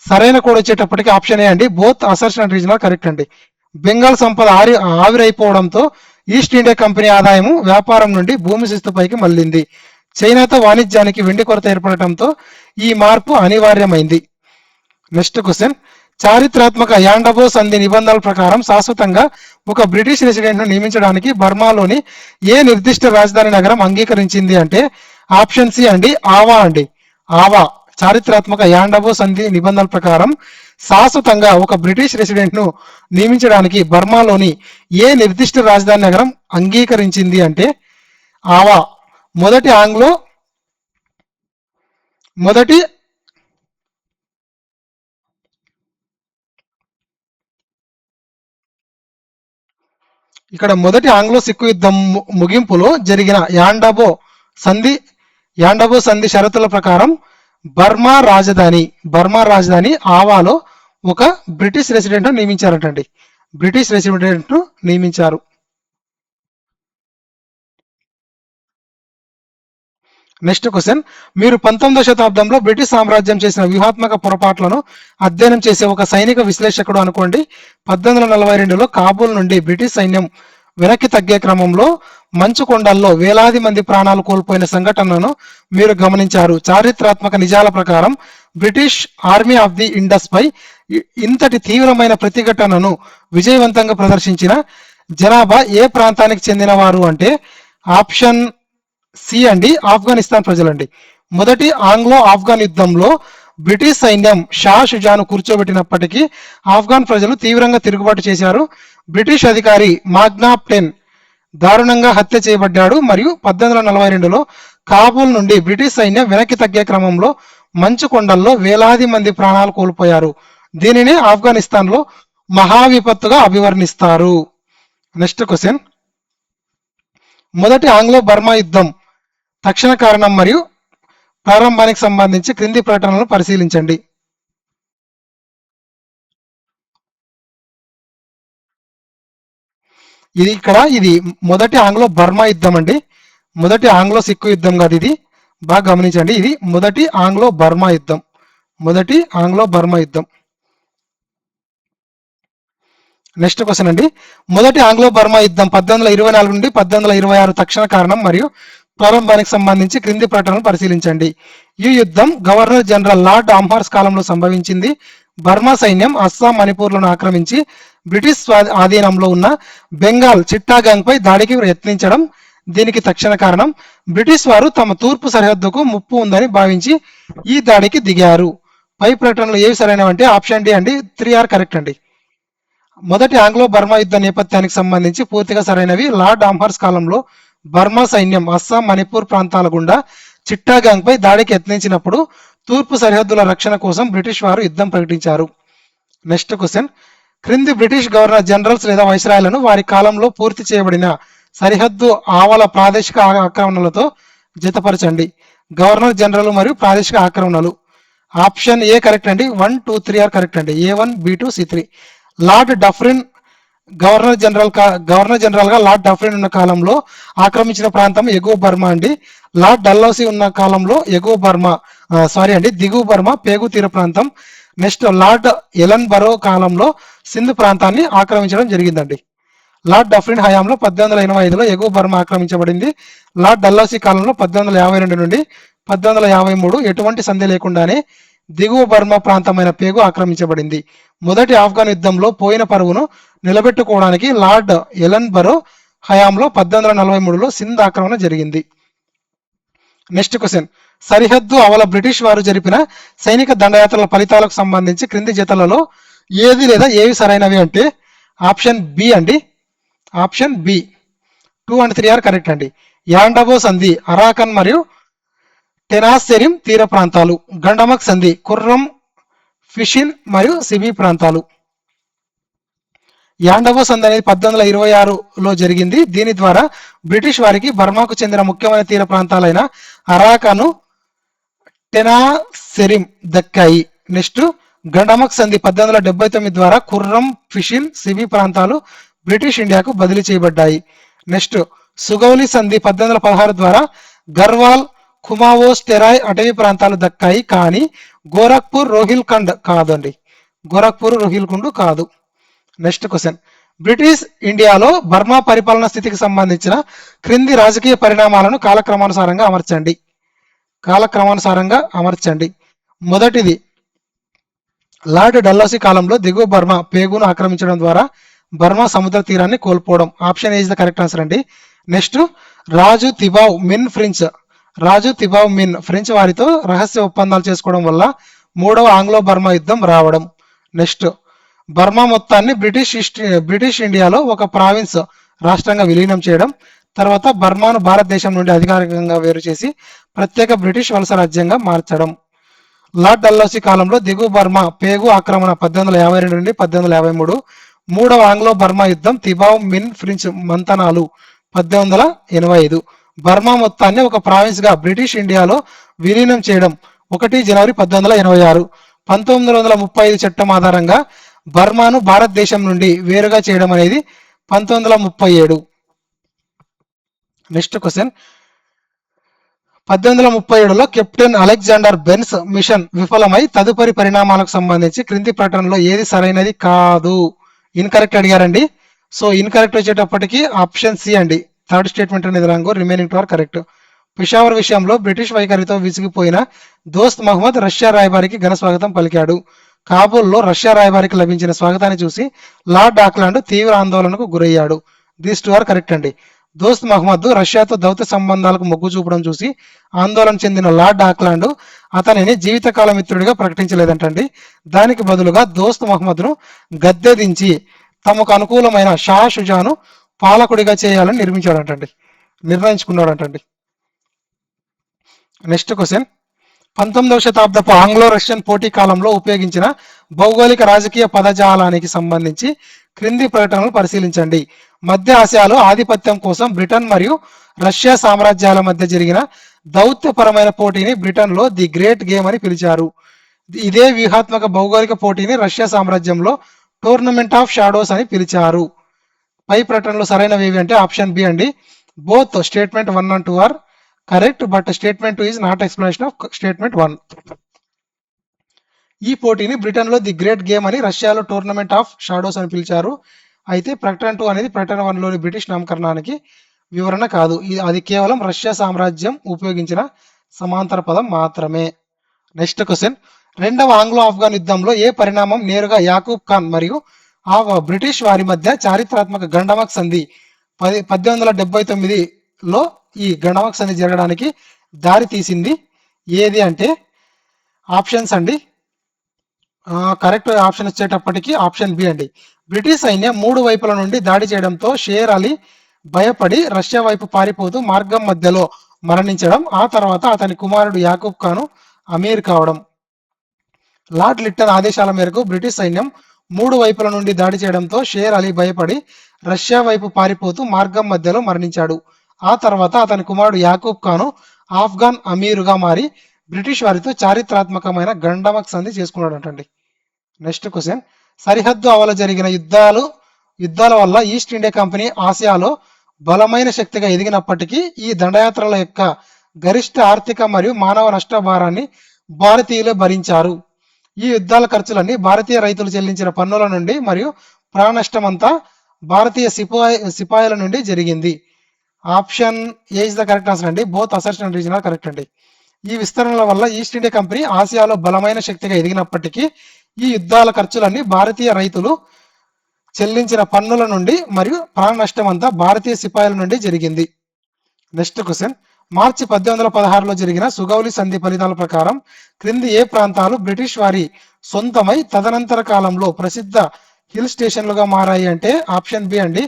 సరైన కోడ్ వచ్చేటప్పటికి ఆప్షన్ ఏ అండి. Both assertion and regional correct అండి. బెంగాల్ సంపద ఆవిరైపోవడంతో ఈస్ట్ ఇండియా కంపెనీ ఆదాయము వ్యాపారం నుండి భూమి శిస్తుపైకి మళ్లింది. చైనాతో వాణిజ్యానికి వెండి కొరత ఏర్పడటంతో ఈ మార్పు అనివార్యమైంది. నెక్స్ట్ క్వశ్చన్, చారిత్రాత్మక యాండబో సంధి నిబంధనల ప్రకారం శాశ్వతంగా ఒక బ్రిటిష్ రెసిడెంట్ ను నియమించడానికి బర్మాలోని ఏ నిర్దిష్ట రాజధాని నగరం అంగీకరించింది అంటే ఆప్షన్ సి అండి. ఆవా అండి. ఆవా చారిత్రాత్మక యాండబో సంధి నిబంధనల ప్రకారం శాశ్వతంగా ఒక బ్రిటిష్ రెసిడెంట్ ను నియమించడానికి బర్మాలోని ఏ నిర్దిష్ట రాజధాని నగరం అంగీకరించింది అంటే ఆవా. మొదటి ఆంగ్లో మొదటి ఇక్కడ మొదటి ఆంగ్లో సిక్కు యుద్ధం ముగింపులో జరిగిన సంధి సంధి షరతుల ప్రకారం బర్మా రాజధాని ఆవాలో ఒక బ్రిటిష్ రెసిడెంట్ నియమించారటండి. బ్రిటిష్ రెసిడెంట్ నియమించారు. నెక్స్ట్ క్వశ్చన్, మీరు 19వ శతాబ్దంలో బ్రిటిష్ సామ్రాజ్యం చేసిన వ్యూహాత్మక పొరపాట్లను అధ్యయనం చేసే ఒక సైనిక విశ్లేషకుడు అనుకోండి. 1842లో కాబూల్ నుండి బ్రిటిష్ సైన్యం వెనక్కి తగ్గే క్రమంలో మంచు కొండల్లో వేలాది మంది ప్రాణాలు కోల్పోయిన సంఘటనను మీరు గమనించారు. చారిత్రాత్మక నిజాల ప్రకారం British army of the Indus పై ఇంతటి తీవ్రమైన ప్రతిఘటనను విజయవంతంగా ప్రదర్శించిన జనాభా ఏ ప్రాంతానికి చెందినవారు అంటే ఆప్షన్ సి అండి, ఆఫ్ఘనిస్తాన్ ప్రజలండి. మొదటి ఆంగ్లో ఆఫ్ఘన్ యుద్ధంలో బ్రిటిష్ సైన్యం షా షుజాను కూర్చోబెట్టినప్పటికీ ఆఫ్ఘన్ ప్రజలు తీవ్రంగా తిరుగుబాటు చేశారు. బ్రిటిష్ అధికారి మాగ్నాప్టెన్ దారుణంగా హత్య చేయబడ్డాడు మరియు 1842లో కాబూల్ నుండి బ్రిటిష్ సైన్యం వెనక్కి తగ్గే క్రమంలో మంచు కొండల్లో వేలాది మంది ప్రాణాలు కోల్పోయారు. దీనిని ఆఫ్ఘనిస్తాన్లో మహావిపత్తుగా అభివర్ణిస్తారు. నెక్స్ట్ క్వశ్చన్, మొదటి ఆంగ్లో బర్మా యుద్ధం తక్షణ కారణం మరియు ప్రారంభానికి సంబంధించి క్రింది ప్రకటనలను పరిశీలించండి. ఇది మొదటి ఆంగ్లో బర్మా యుద్ధం అండి. మొదటి ఆంగ్లో సిక్కు యుద్ధం కాదు, ఇది బాగా గమనించండి. ఇది మొదటి ఆంగ్లో బర్మా యుద్ధం. మొదటి ఆంగ్లో బర్మా యుద్ధం. నెక్స్ట్ క్వశ్చన్ అండి, మొదటి ఆంగ్లో బర్మా యుద్ధం 1824 నుండి 1826 తక్షణ కారణం మరియు ప్రారంభానికి సంబంధించి క్రింది ప్రకటనలు పరిశీలించండి. ఈ యుద్ధం గవర్నర్ జనరల్ లార్డ్ ఆమ్హార్స్ కాలంలో సంభవించింది. బర్మా సైన్యం అస్సాం, మణిపూర్లను ఆక్రమించి బ్రిటిష్ ఆధీనంలో ఉన్న బెంగాల్ చిట్టాగాంగ్ పై దాడికి యత్నించడం దీనికి తక్షణ కారణం. బ్రిటిష్ వారు తమ తూర్పు సరిహద్దుకు ముప్పు ఉందని భావించి ఈ దాడికి దిగారు. పై ప్రకటనలు ఏవి సరైనవంటే ఆప్షన్ డి అండి, 3 కరెక్ట్ అండి. మొదటి ఆంగ్లో బర్మా యుద్ధ నేపథ్యానికి సంబంధించి పూర్తిగా సరైనవి. లార్డ్ ఆమ్హార్స్ కాలంలో బర్మా సైన్యం అస్సాం, మణిపూర్ ప్రాంతాల గుండా చిట్టాగాంగ్ పై దాడికి యత్నించినప్పుడు తూర్పు సరిహద్దుల రక్షణ కోసం బ్రిటిష్ వారు యుద్ధం ప్రకటించారు. నెక్స్ట్ క్వశ్చన్, క్రింది బ్రిటిష్ గవర్నర్ జనరల్స్ లేదా వైస్రాయ్లను వారి కాలంలో పూర్తి చేయబడిన సరిహద్దు ఆవల ప్రాదేశిక ఆక్రమణలతో జతపరచండి. గవర్నర్ జనరల్ మరియు ప్రాదేశిక ఆక్రమణలు. ఆప్షన్ ఏ కరెక్ట్ అండి, 1, 2, 3 కరెక్ట్ అండి. A1, B2, C3. Lord Dufferin governor general గా లార్డ్ డఫ్రిన్ ఉన్న కాలంలో ఆక్రమించిన ప్రాంతం ఎగువ బర్మా అండి. లార్డ్ డల్హౌసీ ఉన్న కాలంలో దిగువ బర్మా పేగు తీర ప్రాంతం. నెక్స్ట్ లార్డ్ ఎలన్ బరో కాలంలో సింధ్ ప్రాంతాన్ని ఆక్రమించడం జరిగిందండి. లార్డ్ డఫ్రిన్ హయాంలో 1885లో ఎగువ బర్మా ఆక్రమించబడింది. లార్డ్ డల్హౌసీ కాలంలో 1852 నుండి 1853 ఎటువంటి సంధి లేకుండానే దిగువ బర్మా ప్రాంతమైన పేగు ఆక్రమించబడింది. మొదటి ఆఫ్ఘన్ యుద్ధంలో పోయిన పరువును నిలబెట్టుకోవడానికి లార్డ్ ఎలన్ బరో హయాంలో 1843లో సింధ్ ఆక్రమణ జరిగింది. నెక్స్ట్ క్వశ్చన్, సరిహద్దు అవల బ్రిటిష్ వారు జరిపిన సైనిక దండయాత్రల ఫలితాలకు సంబంధించి క్రింది జతలలో ఏది లేదా ఏవి సరైనవి అంటే ఆప్షన్ బి అండి. ఆప్షన్ బి 2 and 3 కరెక్ట్ అండి. యాండబో సంధి అరాకన్ మరియు టెనాస్సెరిమ్ తీర ప్రాంతాలు. గండమక్ సంధి కుర్రం, ఫిషిన్ మరియు సిబి ప్రాంతాలు. యాండబో సంధి అనేది 1826లో జరిగింది. దీని ద్వారా బ్రిటిష్ వారికి బర్మాకు చెందిన ముఖ్యమైన తీర ప్రాంతాలైన అరాకను, టెనాస్సెరిమ్ దక్కాయి. నెక్స్ట్ గండమక్ సంధి 1879 ద్వారా కుర్రం, ఫిషిన్, సిబి ప్రాంతాలు బ్రిటిష్ ఇండియాకు బదిలీ చేయబడ్డాయి. నెక్స్ట్ సుగౌలి సంధి 1816 ద్వారా గర్వాల్, కుమావోస్, టెరాయ్ అటవీ ప్రాంతాలు దక్కాయి. కానీ గోరఖ్పూర్, రోహిల్ఖండ్ కాదండి. గోరఖ్పూర్, రోహిల్ఖండ్ కాదు. నెక్స్ట్ క్వశ్చన్, బ్రిటిష్ ఇండియాలో బర్మా పరిపాలన స్థితికి సంబంధించిన క్రింది రాజకీయ పరిణామాలను కాలక్రమానుసారంగా అమర్చండి. మొదటిది, లార్డ్ డల్హౌసీ కాలంలో దిగువ బర్మా పేగును ఆక్రమించడం ద్వారా బర్మా సముద్ర తీరాన్ని కోల్పోవడం. Option A is the correct answer అండి. నెక్స్ట్ రాజు తిబావ్ మిన్ ఫ్రెంచ్ వారితో రహస్య ఒప్పందాలు చేసుకోవడం వల్ల మూడవ ఆంగ్లో బర్మా యుద్ధం రావడం. నెక్స్ట్ బర్మా మొత్తాన్ని బ్రిటిష్ ఇండియాలో ఒక ప్రావిన్స్ రాష్ట్రంగా విలీనం చేయడం. తర్వాత బర్మాను భారతదేశం నుండి అధికారికంగా వేరు చేసి ప్రత్యేక బ్రిటిష్ వలస రాజ్యంగా మార్చడం. లార్డ్ డల్హౌసీ కాలంలో దిగువ బర్మా పేగు ఆక్రమణ 1852 నుండి 1853, మూడవ ఆంగ్లో బర్మా యుద్ధం తిబావ్ మిన్ ఫ్రించ్ మంతనాలు 1885, బర్మా మొత్తాన్ని ఒక ప్రావిన్స్ గా బ్రిటిష్ ఇండియాలో విలీనం చేయడం 1 జనవరి 1886, 1935 చట్టం ఆధారంగా బర్మాను భారతదేశం నుండి వేరుగా చేయడం అనేది 1937. నెక్స్ట్ క్వశ్చన్, 1837లో కెప్టెన్ అలెగ్జాండర్ బెన్స్ మిషన్ విఫలమై తదుపరి పరిణామాలకు సంబంధించి క్రింది ప్రకటనలో ఏది సరైనది కాదు? ఇన్కరెక్ట్ అడిగారండి. సో ఇన్కరెక్ట్ వచ్చేటప్పటికి ఆప్షన్ సి అండి. థర్డ్ స్టేట్మెంట్ అనేది wrong, remaining two are correct. Peshawar విషయంలో బ్రిటిష్ వైఖరితో విసిగిపోయిన దోస్త్ మహమ్మద్ రష్యా రాయబారికి ఘన స్వాగతం పలికాడు. కాబూల్లో రష్యా రాయబారికి లభించిన స్వాగతాన్ని చూసి లార్డ్ ఆక్లాండ్ తీవ్ర ఆందోళనకు గురయ్యాడు. దీస్ టూ ఆర్ కరెక్ట్ అండి. దోస్త్ మహమ్మద్ రష్యాతో దౌత్య సంబంధాలకు మొగ్గు చూపడం చూసి ఆందోళన చెందిన లార్డ్ ఆక్లాండ్ అతనిని జీవితకాల మిత్రుడిగా ప్రకటించలేదంటండి. దానికి బదులుగా దోస్త్ మహమ్మద్ను గద్దె దించి తమకు అనుకూలమైన షా షుజాను పాలకుడిగా చేయాలని నిర్ణయించుకున్నాడంటండి. నెక్స్ట్ క్వశ్చన్, 19వ శతాబ్దపు ఆంగ్లో రష్యన్ పోటీ కాలంలో ఉపయోగించిన భౌగోళిక రాజకీయ పదజాలానికి సంబంధించి క్రింది ప్రకటనలు పరిశీలించండి. మధ్య ఆసియాలో ఆధిపత్యం కోసం బ్రిటన్ మరియు రష్యా సామ్రాజ్యాల మధ్య జరిగిన దౌత్యపరమైన పోటీని బ్రిటన్ లో ది గ్రేట్ గేమ్ అని పిలిచారు. ఇదే వ్యూహాత్మక భౌగోళిక పోటీని రష్యా సామ్రాజ్యంలో టోర్నమెంట్ ఆఫ్ షాడోస్ అని పిలిచారు. పై ప్రకటనలు సరైనవి ఏవి అంటే ఆప్షన్ బి అండి. Both statement 1 and 2 are correct, but statement 2 is not explanation of statement 1. ఈ పోటీని బ్రిటన్ లో ది గ్రేట్ గేమ్ అని, రష్యాలో టోర్నమెంట్ ఆఫ్ షాడోస్ అని పిలిచారు. అయితే ప్రకటన 2 అనేది ప్రకటన 1 లోని బ్రిటిష్ నామకరణానికి వివరణ కాదు. అది కేవలం రష్యా సామ్రాజ్యం ఉపయోగించిన సమాంతర పదం మాత్రమే. నెక్స్ట్ క్వశ్చన్, రెండవ ఆంగ్లో ఆఫ్ఘన్ యుద్ధంలో ఏ పరిణామం నేరుగా యాకూబ్ ఖాన్ మరియు ఆ బ్రిటిష్ వారి మధ్య చారిత్రాత్మక గండమక్ సంధి 1879లో ఈ గండమక్ సంధి జరగడానికి దారి తీసింది ఏది అంటే ఆప్షన్స్ అండి. కరెక్ట్ ఆప్షన్ వచ్చేటప్పటికి ఆప్షన్ బి అండి. బ్రిటిష్ సైన్యం 3 వైపుల నుండి దాడి చేయడంతో షేర్ అలీ భయపడి రష్యా వైపు పారిపోతూ మార్గం మధ్యలో మరణించడం, ఆ తర్వాత అతని కుమారుడు యాకూబ్ ఖాను అమీర్ కావడం. లార్డ్ లిట్టన్ ఆదేశాల మేరకు బ్రిటిష్ సైన్యం 3 వైపుల నుండి దాడి చేయడంతో షేర్ అలీ భయపడి రష్యా వైపు పారిపోతూ మార్గం మధ్యలో మరణించాడు. ఆ తర్వాత అతని కుమారుడు యాకూబ్ ఖాను ఆఫ్ఘన్ అమీరుగా మారి బ్రిటిష్ వారితో చారిత్రాత్మకమైన గండమక్ సంధి చేసుకున్నాడంటండి. నెక్స్ట్ క్వశ్చన్, సరిహద్దు అవల జరిగిన యుద్ధాల వల్ల ఈస్ట్ ఇండియా కంపెనీ ఆసియాలో బలమైన శక్తిగా ఎదిగినప్పటికీ ఈ దండయాత్రల యొక్క గరిష్ట ఆర్థిక మరియు మానవ నష్ట భారాన్ని భారతీయులే భరించారు. ఈ యుద్ధాల ఖర్చులన్నీ భారతీయ రైతులు చెల్లించిన పన్నుల నుండి మరియు ప్రాణ నష్టం అంతా భారతీయ సిపాయిల నుండి జరిగింది. Option A is the correct answer అండి. Both assertion and reason are correct అండి. ఈ విస్తరణల వల్ల ఈస్ట్ ఇండియా కంపెనీ ఆసియాలో బలమైన శక్తిగా ఎదిగినప్పటికీ ఈ యుద్ధాల ఖర్చులన్నీ భారతీయ రైతులు చెల్లించిన పన్నుల నుండి మరియు ప్రాణ నష్టం అంతా భారతీయ సిపాయిల నుండి జరిగింది. నెక్స్ట్ క్వశ్చన్, మార్చి 1816లో జరిగిన సుగౌలి సంధి ఫలితాల ప్రకారం క్రింది ఏ ప్రాంతాలు బ్రిటిష్ వారి సొంతమై తదనంతర కాలంలో ప్రసిద్ధ హిల్ స్టేషన్లుగా మారాయి అంటే ఆప్షన్ బి అండి.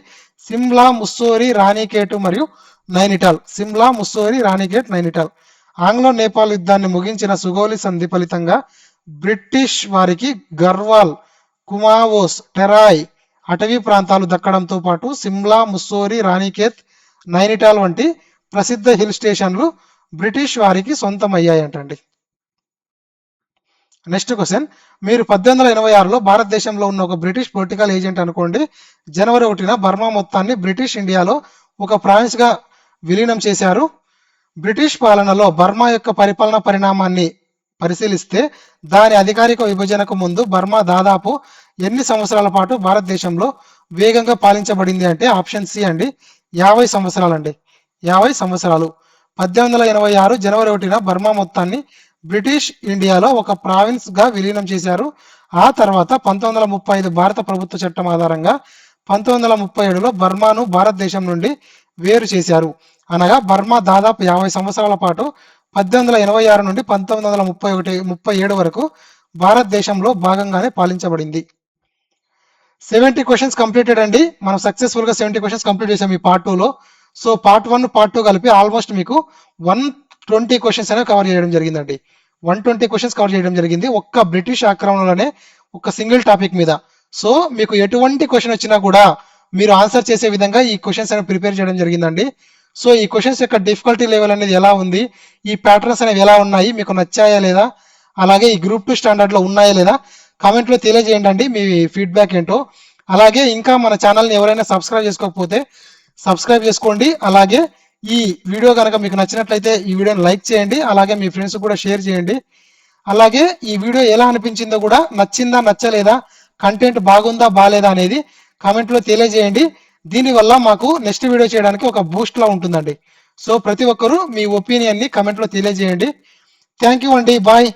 సిమ్లా, ముస్సోరి, రాణికేట్ మరియు నైనిటాల్. సిమ్లా, ముస్సోరి, రాణికేట్, నైనిటాల్. ఆంగ్లో నేపాల్ యుద్ధాన్ని ముగించిన సుగౌలి సంధి ఫలితంగా బ్రిటిష్ వారికి గర్వాల్, కుమావోస్, టెరాయ్ అటవీ ప్రాంతాలు దక్కడంతో పాటు సిమ్లా, ముస్సోరి, రాణికేత్, నైనిటాల్ వంటి ప్రసిద్ధ హిల్ స్టేషన్లు బ్రిటిష్ వారికి సొంతమయ్యాయంటండి. నెక్స్ట్ క్వశ్చన్, మీరు 1886లో భారతదేశంలో ఉన్న ఒక బ్రిటిష్ పొలిటికల్ ఏజెంట్ అనుకోండి. జనవరి 1న బర్మా మొత్తాన్ని బ్రిటిష్ ఇండియాలో ఒక ప్రావిన్స్ గా విలీనం చేశారు. బ్రిటిష్ పాలనలో బర్మా యొక్క పరిపాలన పరిణామాన్ని పరిశీలిస్తే దాని అధికారిక విభజనకు ముందు బర్మా దాదాపు ఎన్ని సంవత్సరాల పాటు భారతదేశంలో వేగంగా పాలించబడింది అంటే ఆప్షన్ సి అండి. 50 సంవత్సరాలు అండి. 50 సంవత్సరాలు. 1886 జనవరి 1న బర్మా మొత్తాన్ని బ్రిటిష్ ఇండియాలో ఒక ప్రావిన్స్ గా విలీనం చేశారు. ఆ తర్వాత 1935 భారత ప్రభుత్వ చట్టం ఆధారంగా 1937లో బర్మాను భారతదేశం నుండి వేరు చేశారు. అనగా బర్మా దాదాపు 50 సంవత్సరాల పాటు 1886 నుండి 1937 వరకు భారతదేశంలో భాగంగానే పాలించబడింది. 70 క్వశ్చన్స్ కంప్లీటెడ్ అండి. మనం సక్సెస్ఫుల్ గా 70 క్వశ్చన్స్ కంప్లీట్ చేసాం ఈ పార్ట్ 2లో. సో పార్ట్ 1 పార్ట్ 2 కలిపి ఆల్మోస్ట్ మీకు 120 క్వశ్చన్స్ అనేవి కవర్ చేయడం జరిగిందండి. 120 క్వశ్చన్స్ కవర్ చేయడం జరిగింది ఒక్క బ్రిటిష్ ఆక్రమణలోనే, ఒక సింగిల్ టాపిక్ మీద. సో మీకు ఎటువంటి క్వశ్చన్ వచ్చినా కూడా మీరు ఆన్సర్ చేసే విధంగా ఈ క్వశ్చన్స్ అనేవి ప్రిపేర్ చేయడం జరిగిందండి. సో ఈ క్వశ్చన్స్ యొక్క డిఫికల్టీ లెవెల్ అనేది ఎలా ఉంది, ఈ ప్యాటర్న్స్ అనేవి ఎలా ఉన్నాయి, మీకు నచ్చాయా లేదా, అలాగే ఈ గ్రూప్ 2 స్టాండర్డ్లో ఉన్నాయా లేదా కామెంట్లో తెలియజేయండి అండి మీ ఫీడ్బ్యాక్ ఏంటో. అలాగే ఇంకా మన ఛానల్ని ఎవరైనా సబ్స్క్రైబ్ చేసుకోకపోతే సబ్స్క్రైబ్ చేసుకోండి. అలాగే ఈ వీడియో కనుక మీకు నచ్చినట్లయితే ఈ వీడియోని లైక్ చేయండి, అలాగే మీ ఫ్రెండ్స్ కూడా షేర్ చేయండి. అలాగే ఈ వీడియో ఎలా అనిపించిందో కూడా, నచ్చిందా నచ్చలేదా, కంటెంట్ బాగుందా బాలేదా అనేది కామెంట్లో తెలియజేయండి. దీనివల్ల మాకు నెక్స్ట్ వీడియో చేయడానికి ఒక బూస్ట్ లా ఉంటుందండి. సో ప్రతి ఒక్కరూ మీ ఒపీనియన్ని కామెంట్లో తెలియజేయండి. థ్యాంక్ యూ అండి, బాయ్.